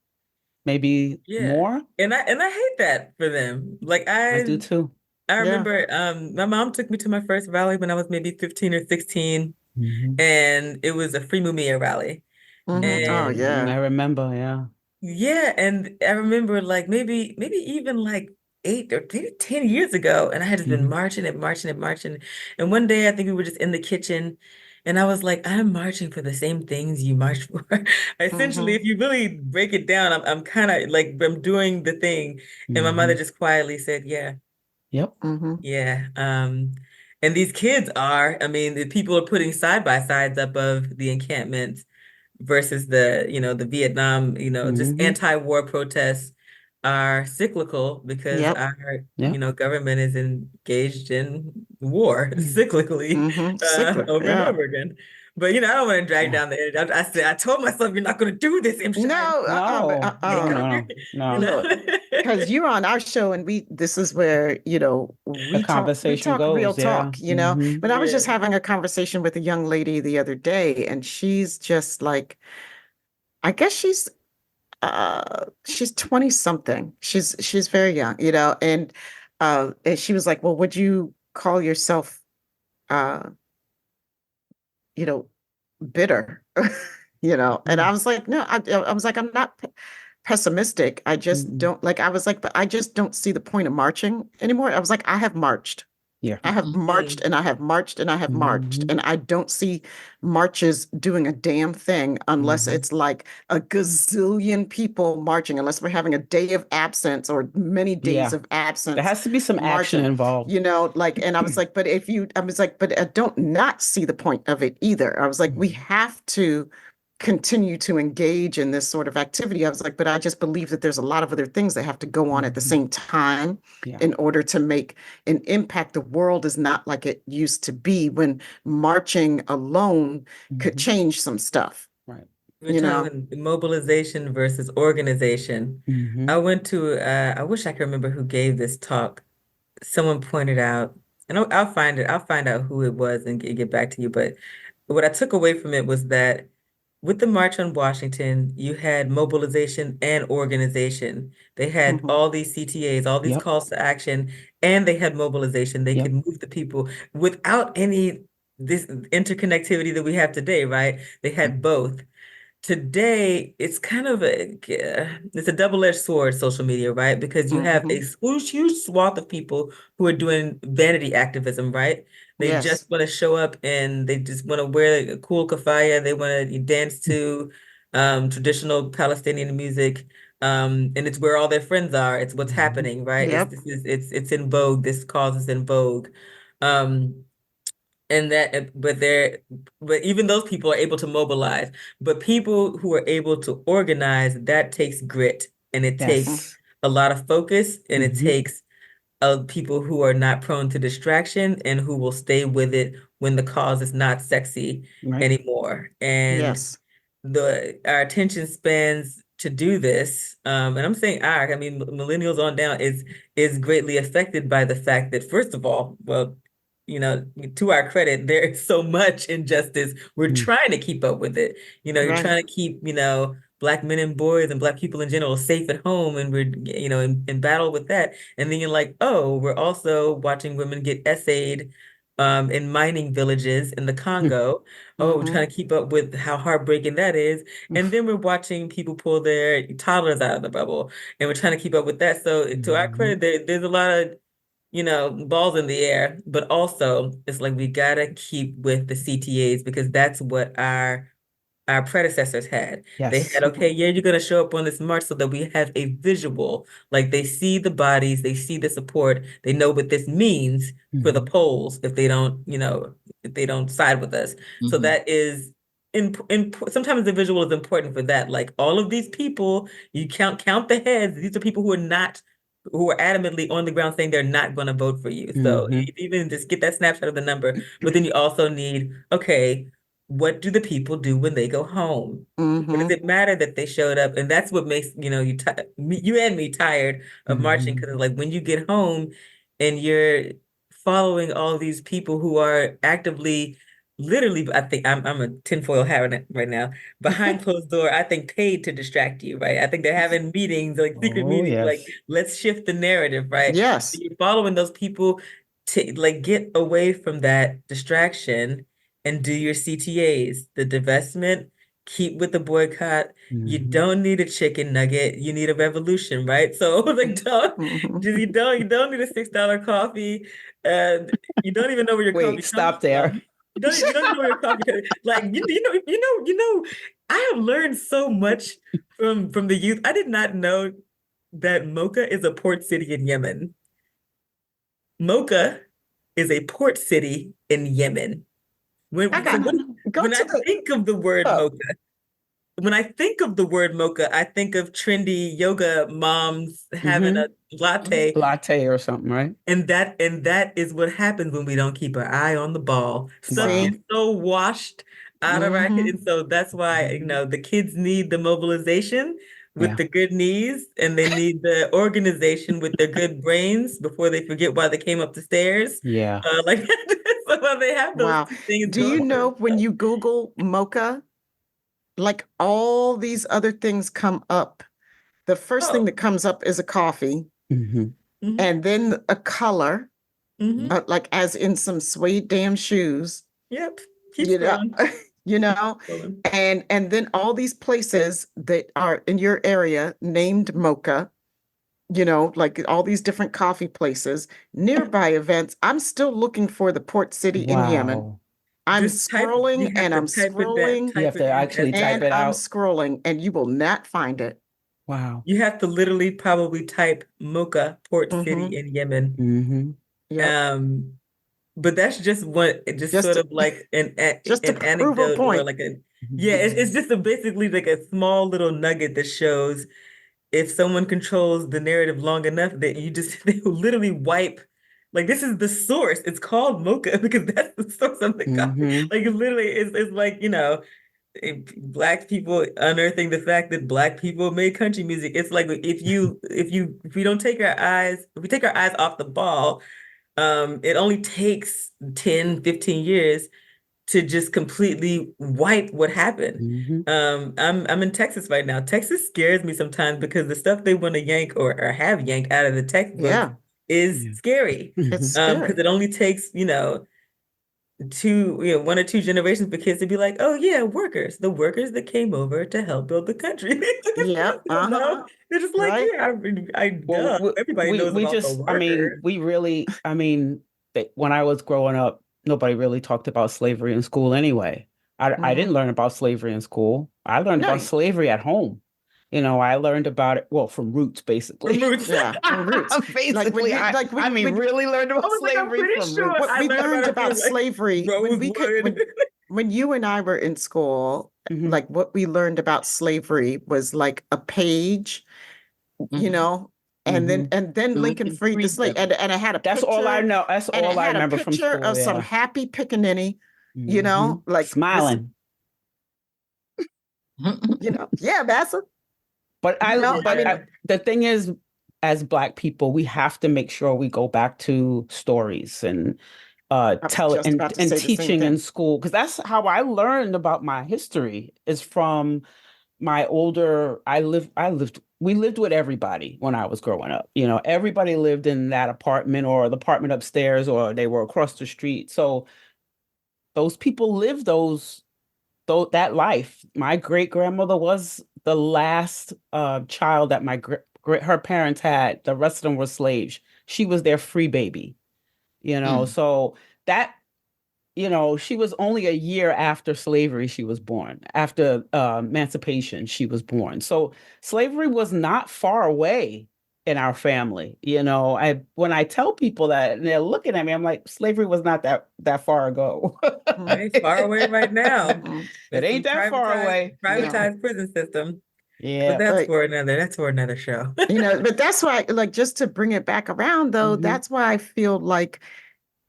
maybe Yeah. more. And I hate that for them. Like I do too. I Yeah. remember my mom took me to my first rally when I was maybe 15 or 16, and it was a Free Mumia rally. Oh, And yeah. I remember, yeah. yeah, and I remember like maybe even like 8 or 10 years ago, and I had just been Mhm. marching and marching and marching. And one day I think we were just in the kitchen, and I was like, I'm marching for the same things you march for. Essentially, if you really break it down, I'm kind of like I'm doing the thing. And my mother Mhm. just quietly said, yeah, Yep. yeah. And these kids are, I mean, the people are putting side by sides up of the encampment versus the Vietnam, just Mhm. anti-war protests are cyclical because Yep. our, Yep. government is engaged in war cyclically Cyclic. over and Yeah. over again. But I don't want to drag Yeah. down the edge. I said I told myself you're not going to do this, M. Shine. No, No, no, no, no, You no. know? look, because you're on our show and this is where, The we conversation talk real goes, yeah. talk. But I was Yeah. just having a conversation with a young lady the other day, and she's just like, I guess she's 20 something. She's very young, and she was like, well, would you call yourself uh, you know, bitter? And I was like, no, I was like, I'm not pessimistic. I just Mm-mm. don't like, I was like, but I just don't see the point of marching anymore. I was like, I have marched. Yeah. I have marched and I have marched and I have marched. Mhm. And I don't see marches doing a damn thing unless Mhm. it's like a gazillion people marching, unless we're having a day of absence or many days Yeah. of There absence has to be some action marching. involved. And I was like, I was like, but I don't not see the point of it either. I was like, we have to continue to engage in this sort of activity. I was like, but I just believe that there's a lot of other things that have to go on at the Mhm. same time Yeah. in order to make an impact. The world is not like it used to be when marching alone could Mhm. change some stuff, Right. We're you know? talking mobilization versus organization. I Mhm. went to, I wish I could remember who gave this talk. Someone pointed out, and I'll find it. I'll find out who it was and get back to you. But what I took away from it was that with the March on Washington, you had mobilization and organization. They had Mhm. all these CTAs, all these Yep. calls to action, and they had mobilization. They Yep. could move the people without any this interconnectivity that we have today, right? They had both. Today, it's kind of it's a double-edged sword, social media, right? Because you have a Mhm. huge swath of people who are doing vanity activism, right? They just Yes. want to show up and they just want to wear a cool kafaya. They want to dance to traditional Palestinian music. And it's where all their friends are. It's what's Mhm. happening, right? Yep. It's in vogue. This cause is in vogue. Um, and that but even those people are able to mobilize, but people who are able to organize, that takes grit, and it takes Yes. a lot of focus, and it Mhm. takes people who are not prone to distraction and who will stay with it when the cause is not sexy Right. anymore. And Yes. our attention spans to do this, and I'm saying I mean millennials on down is greatly affected by the fact that, first of all, well, to our credit, there is so much injustice. We're Mm. trying to keep up with it. You're Right. trying to keep, Black men and boys and Black people in general safe at home, and we're, in battle with that. And then you're like, oh, we're also watching women get essayed in mining villages in the Congo. Oh, we're trying to keep up with how heartbreaking that is. And then we're watching people pull their toddlers out of the bubble, and we're trying to keep up with that. So to our credit, there's a lot of, balls in the air, but also it's like we gotta keep with the CTAs because that's what our predecessors had. They Yes. had, okay, yeah, you're going to show up on this march so that we have a visual. Like they see the bodies, they see the support, they know what this means for the polls if they don't, if they don't side with us. So that is sometimes the visual is important for that. Like all of these people, you count the heads. These are people who are adamantly on the ground saying they're not going to vote for you. So even just get that snapshot of the number, but then you also need, okay, what do the people do when they go home? Does it matter that they showed up? And that's what makes, you and me tired of marching, because like when you get home and you're following all these people who are actively, literally, I think I'm a tinfoil hat right now, behind closed door, I think paid to distract you, right? I think they're having meetings, like secret meetings, like let's shift the narrative, right? Yes. So you're following those people to like get away from that distraction and do your CTAs, the divestment, keep with the boycott. You don't need a chicken nugget, you need a revolution, right? So like you don't need a $6 coffee, and you don't even know where your coffee comes stop there. from. You don't even know where your coffee comes. Like I have learned so much from the youth. I did not know that Mocha is a port city in Yemen. Mocha is a port city in Yemen. When I think of the word mocha, when I think of the word mocha, I think of trendy yoga moms having a latte or something, right? And that is what happens when we don't keep our eye on the ball. Stuff gets so washed out of our head. And so that's why, the kids need the mobilization with the good knees, and they need the organization with their good brains before they forget why they came up the stairs. Yeah. So they have those things. Do you know when you Google mocha, like all these other things come up? The first thing that comes up is a coffee, and then a color, like as in some suede damn shoes. Yep. And then all these places that are in your area named mocha, like all these different coffee places, nearby events. I'm still looking for the port city in Yemen. I'm scrolling and I'm scrolling. You have to actually type it out. I'm scrolling and you will not find it. Wow. You have to literally probably type Mocha port city in Yemen. But that's just sort of like an anecdote or like it's just basically like a small little nugget that shows if someone controls the narrative long enough that they will literally wipe. Like this is the source. It's called mocha because that's the source of the coffee. Like literally, it's like Black people unearthing the fact that Black people made country music. It's like if we don't take our eyes, if we take our eyes off the ball, it only takes 10, 15 years to just completely wipe what happened. I'm in Texas right now. Texas scares me sometimes because the stuff they want to yank or have yanked out of the textbook is scary. It's scary. Because it only takes, 1 or 2 generations for kids to be like, oh yeah, the workers that came over to help build the country. They're just like, everybody knows about the workers. When I was growing up, nobody really talked about slavery in school anyway. I didn't learn about slavery in school. I learned about slavery at home. I learned about it, from Roots, basically. From Roots. From Roots. Basically, really learned about slavery from Roots. What we learned about slavery, when you and I were in school, like what we learned about slavery was like a page, and then Lincoln freed the slave, and I had a picture. That's all I know. That's all I remember from school. Of some happy pickaninny, like smiling. Massa. But the thing is, as Black people, we have to make sure we go back to stories and teaching in school, because that's how I learned about my history. Is from my older. I lived we lived with everybody when I was growing up. Everybody lived in that apartment or the apartment upstairs, or they were across the street. So those people lived that life. My great grandmother was the last child that her parents had. The rest of them were slaves. She was their free baby. So that she was only a year after slavery she was born. After emancipation, she was born. So slavery was not far away in our family. When I tell people that and they're looking at me, I'm like, slavery was not that far ago. It's far away right now. It ain't that far away. Privatized prison system. Yeah, but that's for another show. But that's why, like, just to bring it back around, though, that's why I feel like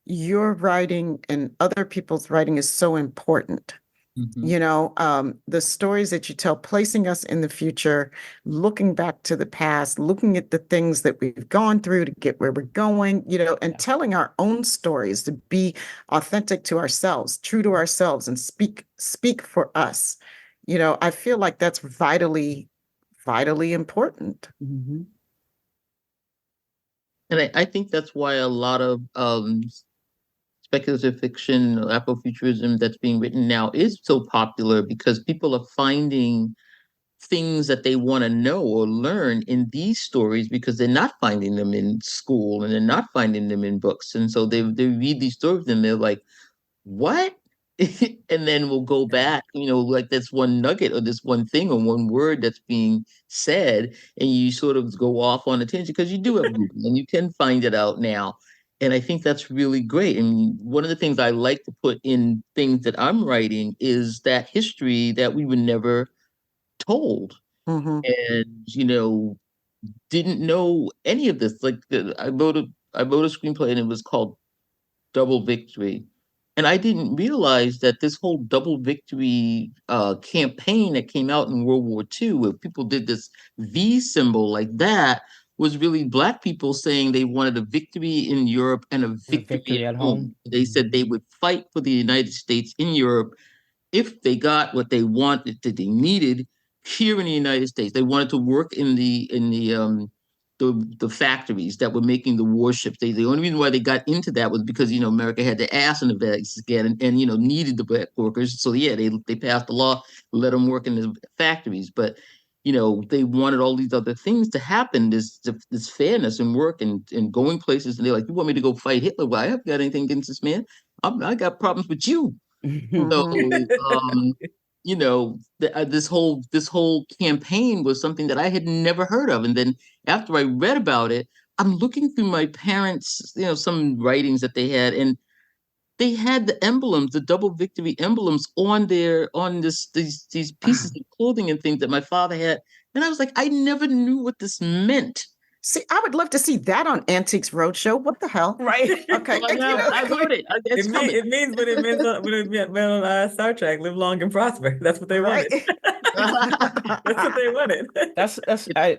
your writing and other people's writing is so important. The stories that you tell, placing us in the future, looking back to the past, looking at the things that we've gone through to get where we're going, and telling our own stories to be authentic to ourselves, true to ourselves, and speak for us. I feel like that's vitally, vitally important. And I think that's why a lot of speculative fiction, Afrofuturism that's being written now is so popular, because people are finding things that they want to know or learn in these stories, because they're not finding them in school and they're not finding them in books. And so they read these stories and they're like, what? And then we'll go back, like this one nugget or this one thing or one word that's being said, and you sort of go off on a tangent because you do have Google and you can find it out now. And I think that's really great. And one of the things I like to put in things that I'm writing is that history that we were never told. And, didn't know any of this. Like I wrote a screenplay and it was called Double Victory. And I didn't realize that this whole double victory campaign that came out in World War II, where people did this V symbol like that, was really Black people saying they wanted a victory in Europe and a victory at home. They said they would fight for the United States in Europe if they got what they wanted, that they needed here in the United States. They wanted to work in the factories that were making the warships. The only reason why they got into that was because America had their ass in the bags again, and needed the Black workers. So yeah, they passed the law, let them work in the factories. But they wanted all these other things to happen, this fairness and work and going places. And they're like, you want me to go fight Hitler? Well, I haven't got anything against this man. I got problems with you. So, this whole campaign was something that I had never heard of. And then after I read about it, I'm looking through my parents, some writings that they had, and they had the emblems, the double victory emblems on these pieces of clothing and things that my father had. And I was like, I never knew what this meant. See, I would love to see that on Antiques Roadshow. What the hell? Right. Okay. I wrote it. It means what it meant on Star Trek, live long and prosper. That's what they wanted. That's what they wanted. That's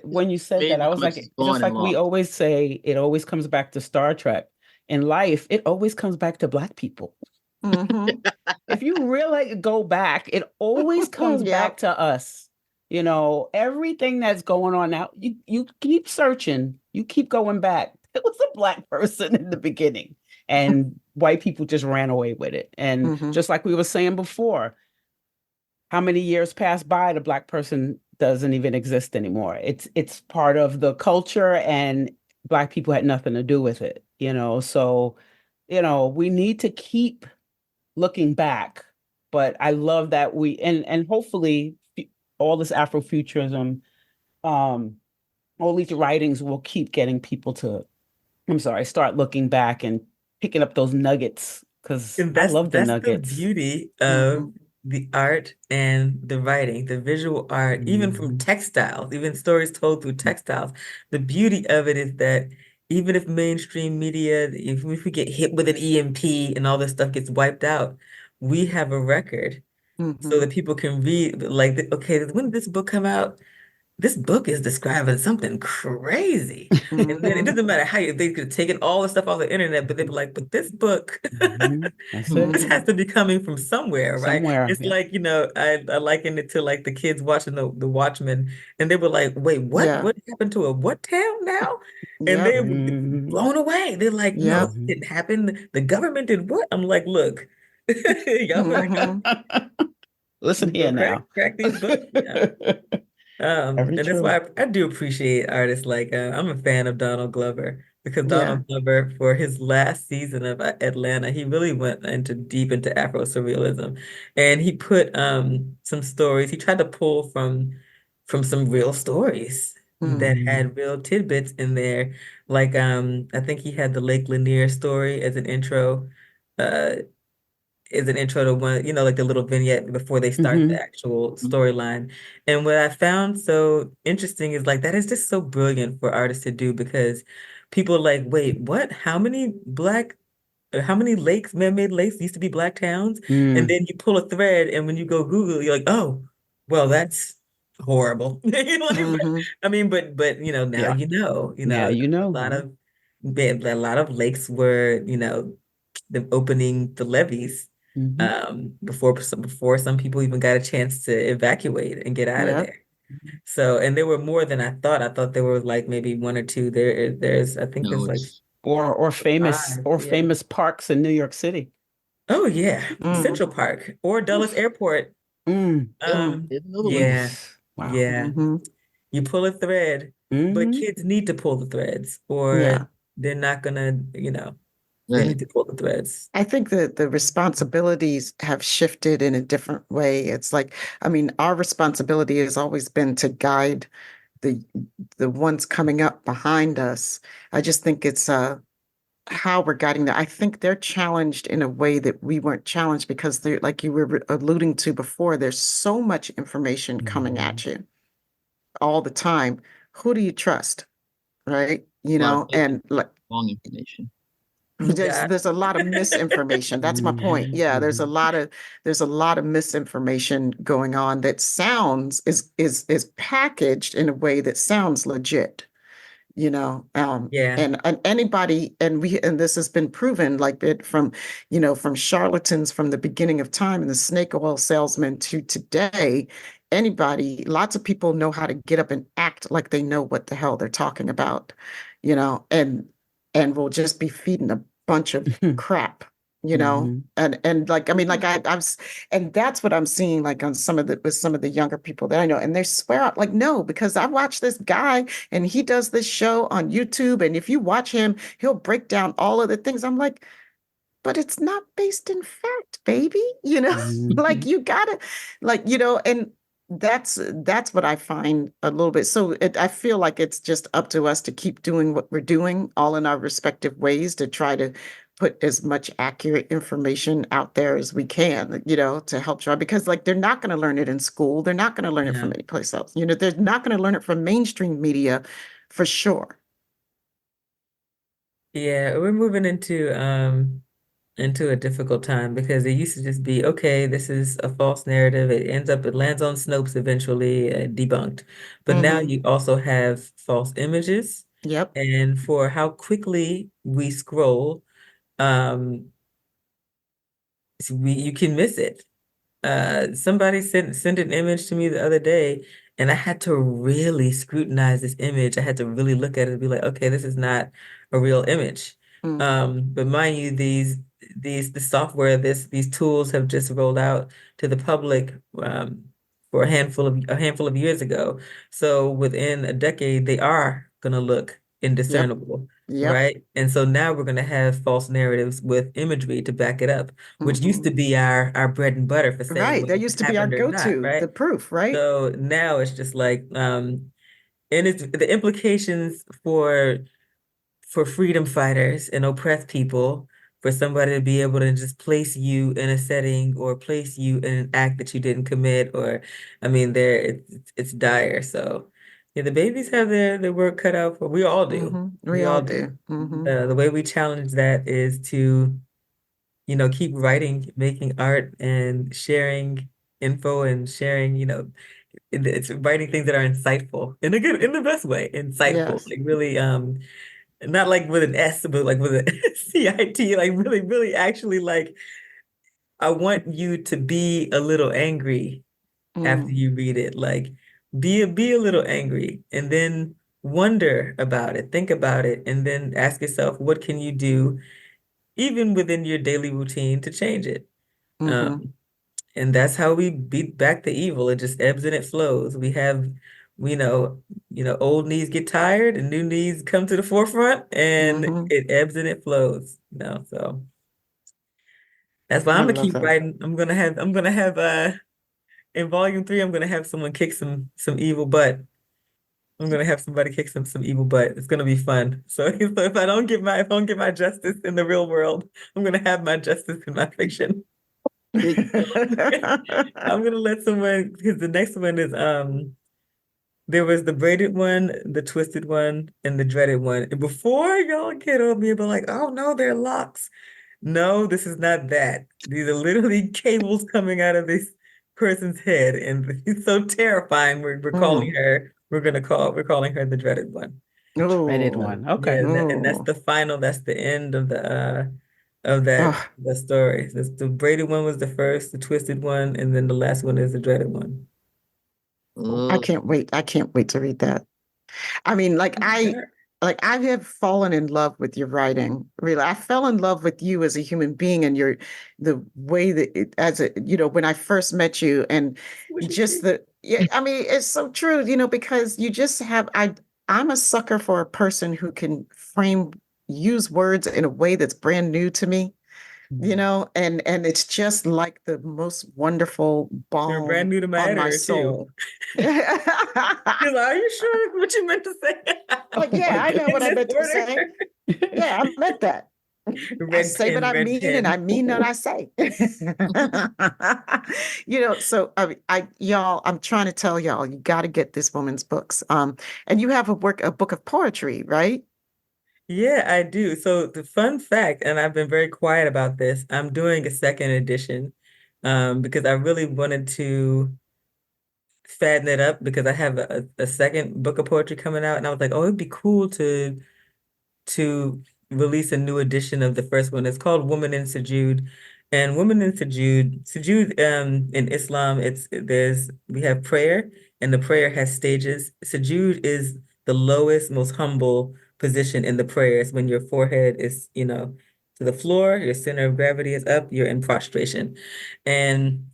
when you said that, I was like, just like we always say, it always comes back to Star Trek. In life, it always comes back to Black people. If you really go back, it always comes back to us. Everything that's going on now, you keep searching, you keep going back. It was a Black person in the beginning, and white people just ran away with it. And just like we were saying before, how many years pass by, the Black person doesn't even exist anymore. It's part of the culture, and Black people had nothing to do with it. So we need to keep looking back. But I love that and hopefully all this Afrofuturism, all these writings will keep getting people to, start looking back and picking up those nuggets, because I love the nuggets. That's the beauty of the art and the writing, the visual art, even from textiles, even stories told through textiles. The beauty of it is that even if mainstream media, if we get hit with an EMP and all this stuff gets wiped out, we have a record. So that people can read, like, okay, when did this book come out? this book is describing something crazy. And then it Mhm. doesn't matter how they could have taken all the stuff off the internet, but they'd be like, but this book, That's it. this has Mhm. to be coming from somewhere, right? Somewhere. It's Yeah. like, I likened it to like the kids watching the Watchmen, and they were like, wait, what? Yeah. What happened to a what town now? And Yep. they were Mhm. blown away. They're like, no, Yep. it didn't happen. The government did what? I'm like, look, y'all better go, Mhm. Listen go here crack, now. crack these books. Yeah. Very And that's why true. I do appreciate artists like I'm a fan of Donald Glover because Yeah. Donald Glover, for his last season of Atlanta, he really went into deep into Afro surrealism, and he put some stories. He tried to pull from some real stories that Mm. Mm. had real tidbits in there. Like I think he had the Lake Lanier story uh, as an intro to one, like the little vignette before they start the Hmm. actual storyline. And what I found so interesting is like that is just so brilliant for artists to do because people are like, wait, what? How many lakes, man-made lakes used to be black towns? And Mm. then you pull a thread, and when you go Google, you're like, oh, well, that's horrible. Mhm. I mean, but now Yeah. Now you a know. lot Yeah. of a lot of lakes were, the opening the levees Hmm. before some people even got a chance to evacuate and get out of Yep. there. So, and there were more than I thought. I thought there were like maybe one or two. I think No, there's like it's Or famous five. or Yeah. famous parks in New York City. Oh yeah, Mm. Central Park or Dulles Oof. Airport. Mm. yep, Mm. Um, there's another one. yeah, Oof. Wow. yeah. Mhm. You pull a thread, but Hmm. kids need to pull the threads, or Yeah. they're not gonna, they Right. need to pull the threads. I think that the responsibilities have shifted in a different way. It's like, I mean, our responsibility has always been to guide the the ones coming up behind us. I just think it's how we're guiding them. I think they're challenged in a way that we weren't challenged because they're like you were alluding to before, there's so much information coming Hmm. at you all the time. Who do you trust? Right? A lot of fake And like wrong information. You there's got, there's a lot of misinformation. That's my point. Hmm. Yeah, Hmm. there's a lot of misinformation going on that sounds is packaged in a way that sounds legit, yeah, and anybody and this has been proven like it from from charlatans from the beginning of time and the snake oil salesman to today. Anybody, lots of people know how to get up and act like they know what the hell they're talking about, and will just be feeding a bunch of crap, Hmm. and like I mean like and that's what I'm seeing like on some of the with some of the younger people that I know, and they swear out like no, because I watched this guy and he does this show on YouTube, and if you watch him, he'll break down all of the things. I'm like, but it's not based in fact, baby. Like Hmm. you gotta, like and that's what I find a little bit. So I feel like it's just up to us to keep doing what we're doing, all in our respective ways, to try to put as much accurate information out there as we can, to help try because like they're not going to learn it in school. They're not going to learn it yeah, from any place else. They're not going to learn it from mainstream media for sure. yeah. We're moving into a difficult time because it used to just be, okay, this is a false narrative. It lands on Snopes eventually, debunked. But now Hmm. you also have false images. Yep. And for how quickly we scroll, um, you can miss it. Somebody sent an image to me the other day, and I had to really scrutinize this image. I had to really look at it and be like, okay, this is not a real image. Mm. But mind you, the software, these tools have just rolled out to the public for a handful of years ago. So within a decade, they are gonna look Yep. indiscernible. Yep. Right. And so now we're going to have false narratives with imagery to back it up, which used Hmm. to be our bread and butter for saying Right. whether That it used to be our happened or not, go-to, the right? proof, right? So now it's just like, and it's the implications for freedom fighters and oppressed people, for somebody to be able to just place you in a setting or place you in an act that you didn't commit, or I mean, it's dire. So yeah, the babies have their work cut out for. We all do. We We all all do. do. The way we challenge that is to, keep writing, making art, and sharing info and sharing, it's writing things that are insightful in the best way, insightful, Yes. like really, not like with an S, but like with a CIT, like really, really actually like, I want you to be a little angry after Mm, you read it. Like be a little angry and then wonder about it, think about it, and then ask yourself, what can you do even within your daily routine to change it? hmm Um, and that's how we beat back the evil. It just ebbs and it flows. We old knees get tired and new knees come to the forefront and hmm it ebbs and it flows. So that's why I I'm gonna love keep that. writing. I'm gonna have in volume 3, I'm gonna have someone kick some evil butt. I'm gonna have somebody kick some evil butt. It's gonna be fun. So, so if I don't get my justice in the real world, I'm gonna have my justice in my fiction. I'm gonna let someone, because the next one is there was the braided one, the twisted one, and the dreaded one. And before y'all get on me about like, oh no, they're locks. No, this is not that. These are literally cables coming out of this person's head, and it's so terrifying. Mm. We're calling her the dreaded one. Dreaded Oh, one. Yeah, Okay. and that's oh, the final. That's the end of oh, the story. The braided one was the first, the twisted one, and then the last one is the dreaded one. I Oh, can't wait. I can't wait to read that. I mean, like I have fallen in love with your writing. Really, I fell in love with you as a human being and the way that when I first met you and What you just think? yeah, I mean, it's so true, because you just I'm a sucker for a person who can use words in a way that's brand new to me, and it's just like the most wonderful You're brand balm new to my on my editor too. soul. You're like, are you sure what you meant to say? Like, Oh yeah, my I know In what I goodness. this meant to order? say. Yeah, I meant that. I Red say what pen, I red mean, and I pen. mean what I say. So y'all, I'm trying to tell y'all, you got to get this woman's books. And you have a book of poetry, right? Yeah, I do. So the fun fact, and I've been very quiet about this, I'm doing a second edition because I really wanted to fatten it up because I have a second book of poetry coming out, and I was like, oh, it'd be cool to release a new edition of the first one. It's called Woman In Sujud. And Woman In Sujud in Islam, we have prayer and the prayer has stages. Sujud is the lowest, most humble position in the prayers when your forehead is, to the floor, your center of gravity is up, you're in prostration. And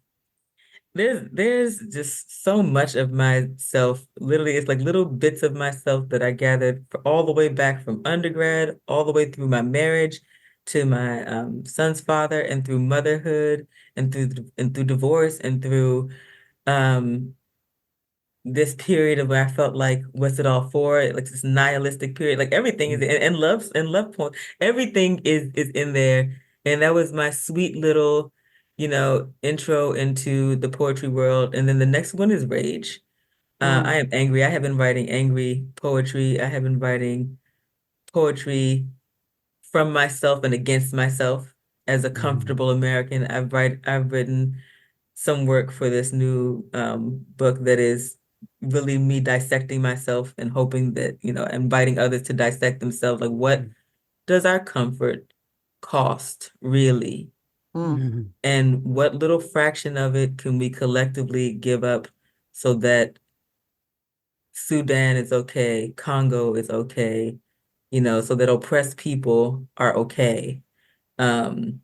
there's just so much of myself. Literally, it's like little bits of myself that I gathered all the way back from undergrad, all the way through my marriage to my son's father, and through motherhood, and through divorce, and through um, this period of where I felt like, what's it all for? Like this nihilistic period, like everything is, and love point, everything is in there. And that was my sweet little, intro into the poetry world. And then the next one is rage. I Mm, am angry. I have been writing angry poetry. I have been writing poetry from myself and against myself as a Mhm. comfortable American. I've written some work for this new book that is really me dissecting myself and hoping that, inviting others to dissect themselves. Like, what does our comfort cost really? mm, Mhm. And what little fraction of it can we collectively give up so that Sudan is okay, Congo is okay, so that oppressed people are okay. Um,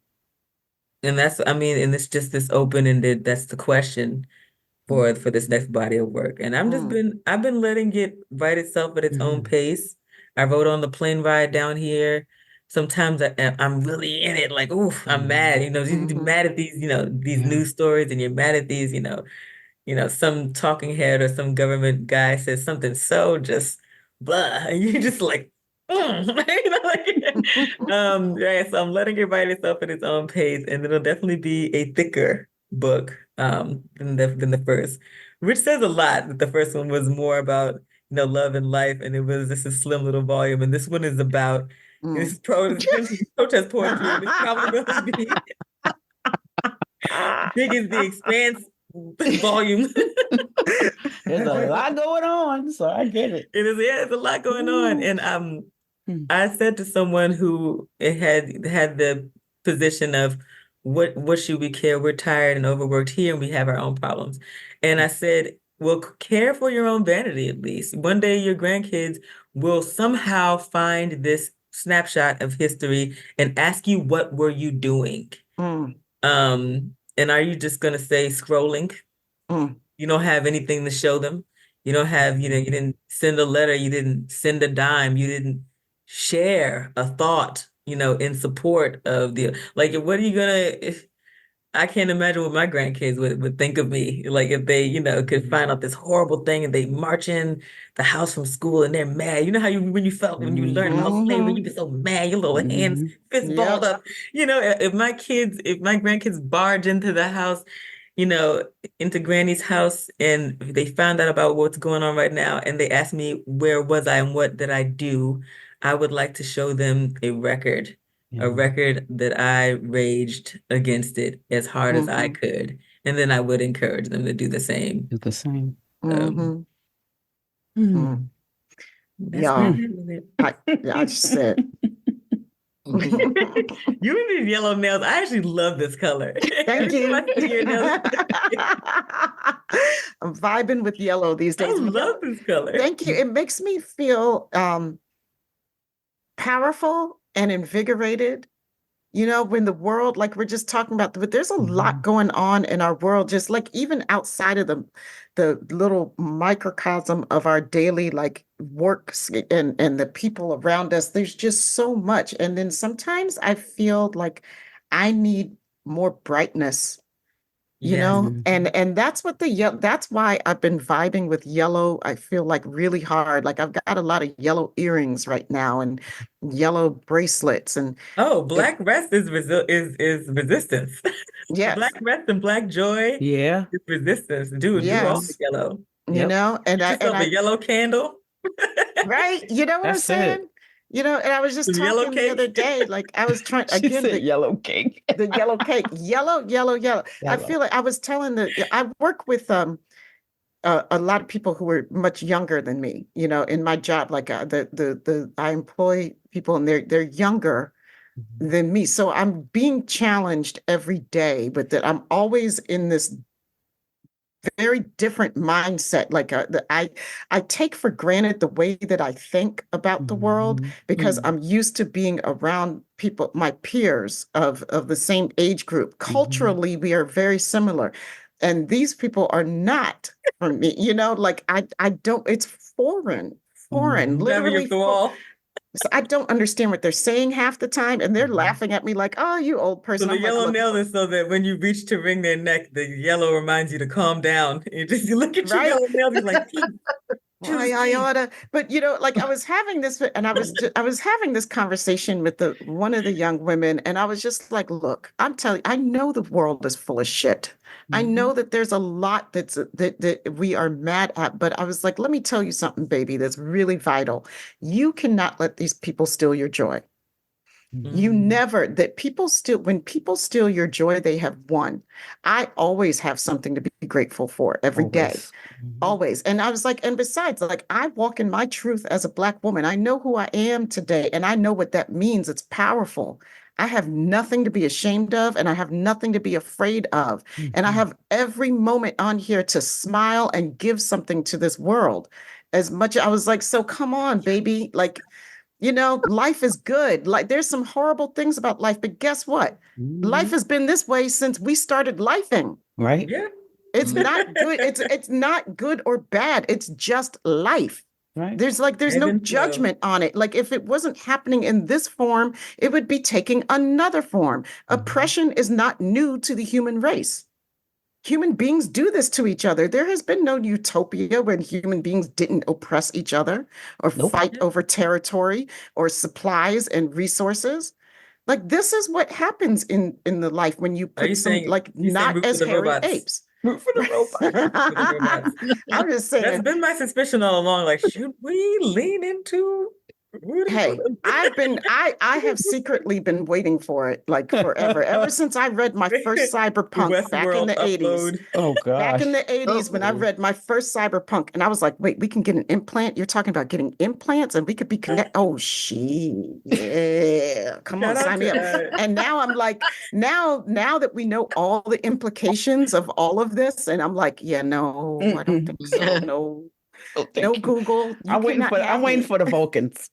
and and it's just this open-ended, that's the question for this next body of work. And mm, I've been letting it write itself at its own Mhm. pace. I wrote on the plane ride down here. Sometimes I'm really in it, like, oof, I'm mad. Mhm. You're mhm, mad at these, these Yeah. news stories, and you're mad at these, some talking head or some government guy says something so just blah, and you're just like, yeah. So I'm letting it write itself at its own pace, and it'll definitely be a thicker book, than the first, which says a lot. That the first one was more about, love and life, and it was just a slim little volume, and this one is about this mm. is protest poetry, and it's probably going to be big as the Expanse volume. There's a lot going on, so I get it. It is, yeah, it's a lot going on. And I said to someone who had the position of what should we care? We're tired and overworked here, and we have our own problems. And I said, well, care for your own vanity at least. One day your grandkids will somehow find this snapshot of history and ask you, what were you doing? And are you just gonna say scrolling? You don't have anything to show them. You don't have, you didn't send a letter, you didn't send a dime, you didn't share a thought, in support of like, what are you gonna, I can't imagine what my grandkids would think of me. Like if they, could find out this horrible thing and they march in the house from school and they're mad. You know how when you learned about slavery, you get so mad, your little hands fist balled up. If my grandkids barge into the house, into Granny's house, and they found out about what's going on right now, and they asked me where was I and what did I do, I would like to show them a record that I raged against it as hard as I could, and then I would encourage them to do the same. Do the same. Yeah, I just said. You and these yellow nails. I actually love this color. Thank you. I'm vibing with yellow these days. I love this color. Thank you. It makes me feel powerful and invigorated. When the world, like we're just talking about, but there's a lot going on in our world, just like even outside of the little microcosm of our daily like works and the people around us. There's just so much. And then sometimes I feel like I need more brightness, and that's what that's why I've been vibing with yellow. I feel like really hard. Like I've got a lot of yellow earrings right now and yellow bracelets and black rest is resistance. Yes. Black rest and black joy. Yeah. Is resistance. Dude, yes. Do all the yellow. And a yellow candle. Right. You know what I'm saying? And I was just talking the other day, like I was trying again, the yellow cake, the yellow cake, yellow. I feel like I was telling I work with a lot of people who are much younger than me, in my job, like I employ people and they're younger than me. So I'm being challenged every day with that. I'm always in this very different mindset. Like I take for granted the way that I think about the world because I'm used to being around people, my peers of the same age group. Culturally, we are very similar. And these people are not for me, like I don't, it's foreign, literally. So I don't understand what they're saying half the time, and they're laughing at me like, "Oh, you old person." So the yellow nail is so that when you reach to wring their neck, the yellow reminds you to calm down. You look at your yellow nails, you're like, I oughta. But like I was having this, and I was having this conversation with one of the young women, and I was just like, "Look, I'm telling you, I know the world is full of shit. I know that there's a lot that we are mad at, but I was like, let me tell you something, baby, that's really vital. You cannot let these people steal your joy. You never, when people steal your joy, they have won. I always have something to be grateful for every day. Always. And I was like, and besides, like I walk in my truth as a Black woman. I know who I am today, and I know what that means. It's powerful. I have nothing to be ashamed of, and I have nothing to be afraid of. And I have every moment on here to smile and give something to this world. As much, I was like, so come on, baby. Like, life is good. Like there's some horrible things about life, but guess what? Life has been this way since we started lifing. Right? Yeah. It's not good. It's not good or bad. It's just life. Right. There's no judgment on it. Like if it wasn't happening in this form, it would be taking another form. Oppression is not new to the human race. Human beings do this to each other. There has been no utopia when human beings didn't oppress each other or fight over territory or supplies and resources. Like this is what happens in the life when you put not as hairy apes. Root for the robots. I'm just saying. That's been my suspicion all along. Like, should we lean into Hey, I have secretly been waiting for it like forever. Ever since I read my first cyberpunk back in the 80s. Oh Back in gosh. the 80s when I read my first cyberpunk, and I was like, wait, we can get an implant? You're talking about getting implants and we could be connected. Oh, yeah. Come on, Shout out sign me up. to And now I'm like, now that we know all the implications of all of this, and I'm like, yeah, no, I don't think so. No, Oh, no, thank you. Google. You I'm waiting cannot for have I'm waiting me. for the Vulcans.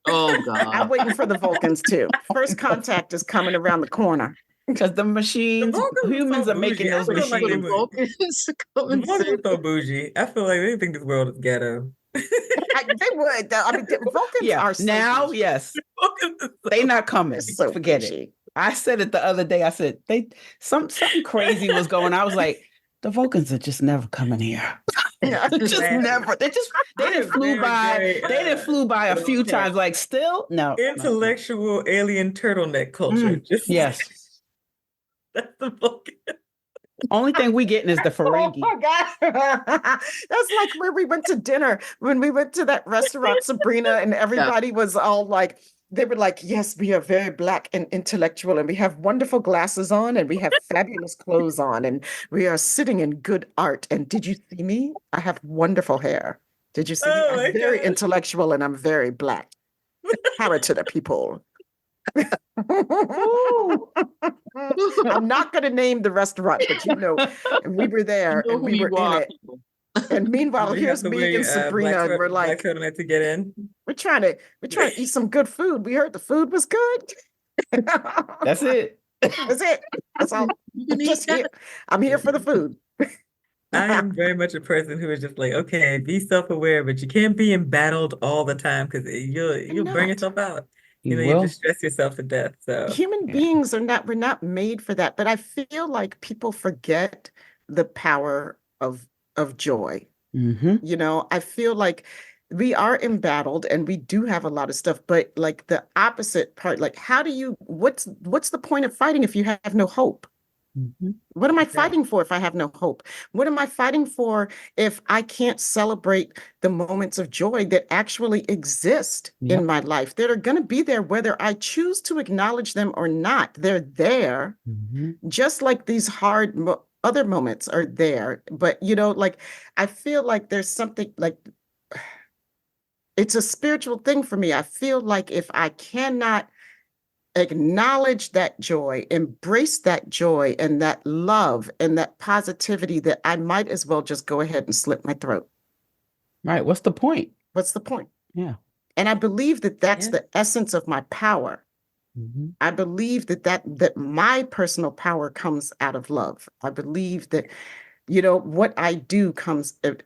Oh I'm God. waiting for the Vulcans too. First contact is coming around the corner. Because the the machines, Vulcans humans so are making bougie. I those feel like they machines. would. The Vulcans are so bougie. I feel like they think this world is ghetto. They would, though. I mean, the Vulcans Yeah, are so now, bougie. yes, Vulcans are so they not coming. So Forget bougie. it. I said it the other day. I said something crazy was going. I was like, the Vulcans are just never coming here. Yeah. Just Man. never. They didn't flew Very, by. very, They didn't flew by a few okay. times. Like still, no. Intellectual alien turtleneck culture. Just Yes. that's the Vulcan. Only thing we getting is the Oh Ferengi. my God. That's like where we went to dinner, when we went to that restaurant, Subrina, and everybody was all like, they were like, yes, we are very Black and intellectual, and we have wonderful glasses on, and we have fabulous clothes on, and we are sitting in good art. And did you see me? I have wonderful hair. Did you see me? Oh my I'm very God. intellectual and I'm very Black. Power to the people. I'm not going to name the restaurant, but we were there and we were in it. And meanwhile, You have here's to me wear and Subrina, and we're black like, turtleneck to get in. we're trying to eat some good food. We heard the food was good. That's it. That's it. That's all. Just here. I'm here for the food. I am very much a person who is just like, okay, be self-aware, but you can't be embattled all the time because you'll burn not. yourself out. You You will. just stress yourself to death. So Human beings we're not made for that. But I feel like people forget the power of joy. Mm-hmm. I feel like we are embattled and we do have a lot of stuff, but like the opposite part, like what's the point of fighting if you have no hope? Mm-hmm. What am I fighting for if I have no hope? What am I fighting for if I can't celebrate the moments of joy that actually exist in my life, that are going to be there whether I choose to acknowledge them or not? They're there, just like these hard other moments are there. But, like, I feel like there's something like, it's a spiritual thing for me. I feel like if I cannot acknowledge that joy, embrace that joy and that love and that positivity, that I might as well just go ahead and slit my throat. Right. What's the point? What's the point? Yeah. And I believe that that's the essence of my power. I believe that my personal power comes out of love. I believe that, what I do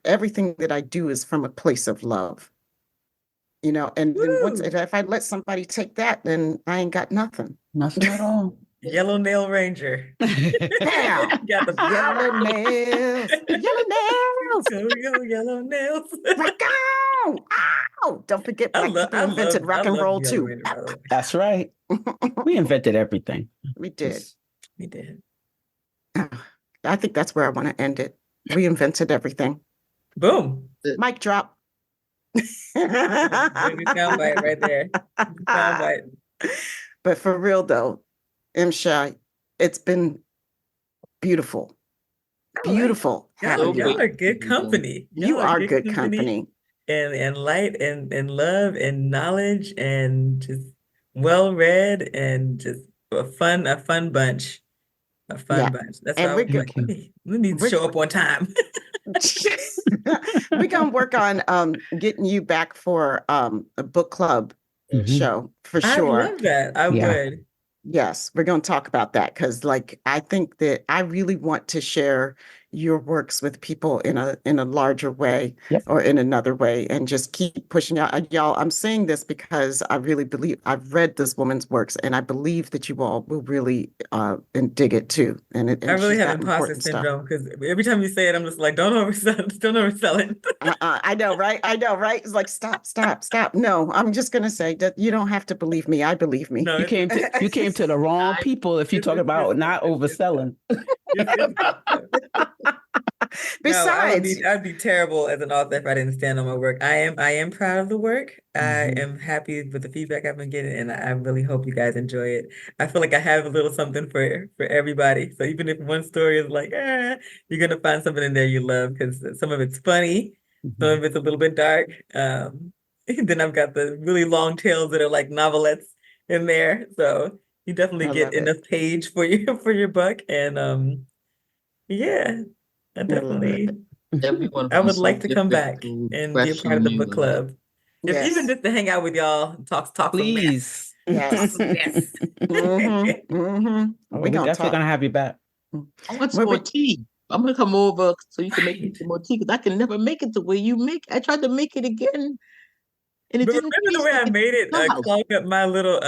everything that I do is from a place of love. And then if I let somebody take that, then I ain't got nothing. Nothing at all. Yellow Nail Ranger. Bam! Got the Yellow nails. Yellow nails. Rock on! Ow! Don't forget, Black people invented rock and roll too. That's right. We invented everything. We did. We did. I think that's where I want to end it. We invented everything. Boom. Mic drop. Soundbite right there. Soundbite. But for real though, Shy, it's been beautiful. Beautiful. Y'all are good company. You are good company. And light and love and knowledge and just well read and just a fun bunch. A fun bunch. That's why we need to show up on time. We're gonna work on getting you back for a book club show for sure. I love that. I would. Yes, we're going to talk about that because, like, I think that I really want to share your works with people in a larger way or in another way, and just keep pushing out. Y'all, I'm saying this because I really believe I've read this woman's works, and I believe that you all will really and dig it too. And I really have imposter syndrome because every time you say it, I'm just like, don't oversell it. I know, right? It's like, stop. No, I'm just gonna say that you don't have to believe me. I believe me. No, you came to the wrong people if you talk about not overselling. No, Besides, I'd be terrible as an author if I didn't stand on my work. I am proud of the work. I am happy with the feedback I've been getting, and I really hope you guys enjoy it. I feel like I have a little something for everybody. So even if one story is like, you're gonna find something in there you love because some of it's funny, some of it's a little bit dark. Then I've got the really long tales that are like novelettes in there. So you definitely I get love it. enough page for your buck, and yeah. I I love it. definitely, Everyone I will be would so like to come different, back so and be a fresh part of and the book new. club. If even Yes. just to hang out with y'all, talk some mess. Please. Talk Yes. some mess. We We're gonna definitely talk. gonna have you back. I want some Well, more we, tea. I'm gonna come over so you can make me some more tea because I can never make it the way you make. I tried to make it again, and it But didn't remember the taste way like I it made it in the house. clog up my little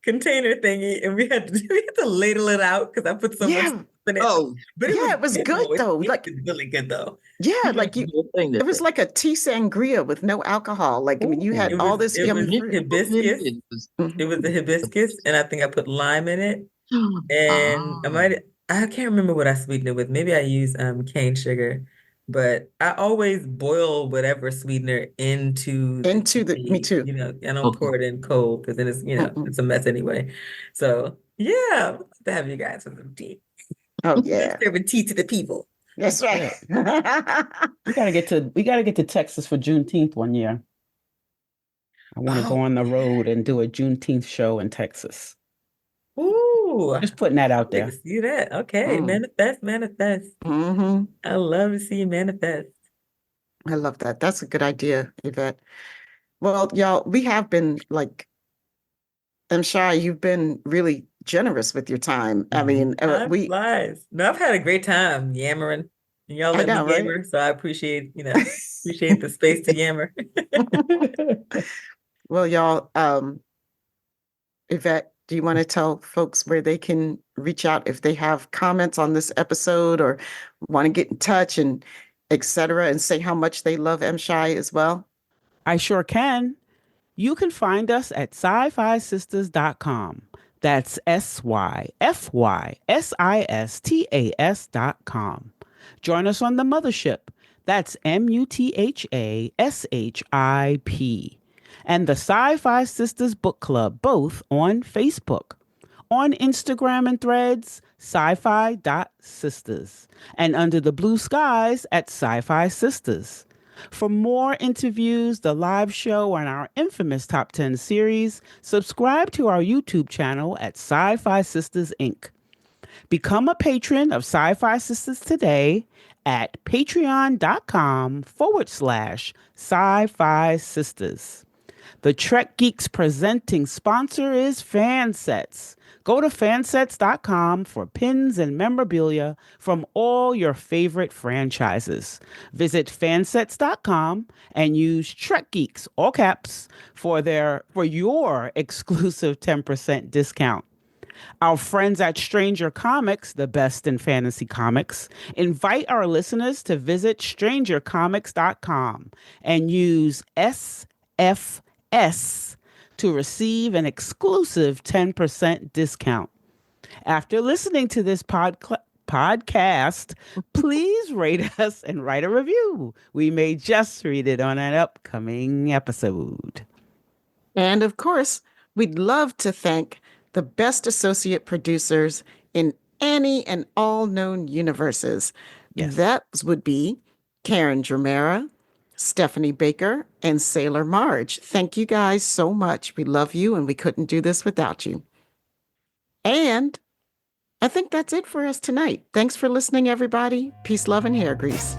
container thingy, and we had to ladle it out because I put so much yeah, stuff in it. Oh, But yeah, it was good though. it Like, tasted really good though. yeah, you drank like the you, whole thing it that was day. like a tea sangria with no alcohol. Like, I mean, you had Ooh. all this It yummy was fruit. hibiscus. It was, It was the hibiscus, and I think I put lime in it. And ah, I can't remember what I sweetened it with. Maybe I use cane sugar, but I always boil whatever sweetener into the Me tea. too. I don't okay. pour it in cold because then it's, Mm-mm. it's a mess anyway. So yeah, I'd love to have you guys with some tea. Oh yeah, Serving tea to the people. that's right. We gotta get to Texas for Juneteenth one year. I want to go Oh, on the road and do a Juneteenth show in Texas. ooh, Just putting that out like to there. see that. Okay, Mm. manifest, manifest. Hmm. I love to see you manifest. I love that. That's a good idea, Yvette. Well, y'all, we have been like, I'm shy, you've been really generous with your time. I mean, Time flies. No, I've had a great time yammering. And y'all I let me know, right? yammer, so I appreciate, appreciate the space to yammer. Well, y'all, Yvette, do you want to tell folks where they can reach out if they have comments on this episode or want to get in touch and et cetera, and say how much they love M. Shy as well? I sure can. You can find us at sci-fisistas.com. That's SYFYSISTAS.com. Join us on the mothership. That's MUTHASHIP. And the Sci-Fi Sisters Book Club, both on Facebook. On Instagram and Threads, sci-fi.sisters. And under the blue skies at Sci-Fi Sisters. For more interviews, the live show, and our infamous Top 10 series, subscribe to our YouTube channel at Sci-Fi Sisters Inc. Become a patron of Sci-Fi Sisters today at patreon.com/Sci-Fi Sisters. The Trek Geeks presenting sponsor is Fansets. Go to fansets.com for pins and memorabilia from all your favorite franchises. Visit fansets.com and use Trek Geeks, all caps, for your exclusive 10% discount. Our friends at Stranger Comics, the best in fantasy comics, invite our listeners to visit strangercomics.com and use SFS to receive an exclusive 10% discount. After listening to this podcast, please rate us and write a review. We may just read it on an upcoming episode. And of course, we'd love to thank the best associate producers in any and all known universes. Yes. That would be Karen Dramera, Stephanie Baker, and Sailor Marge. Thank you guys so much. We love you, and we couldn't do this without you. And I think that's it for us tonight. Thanks for listening, everybody. Peace, love, and hair grease.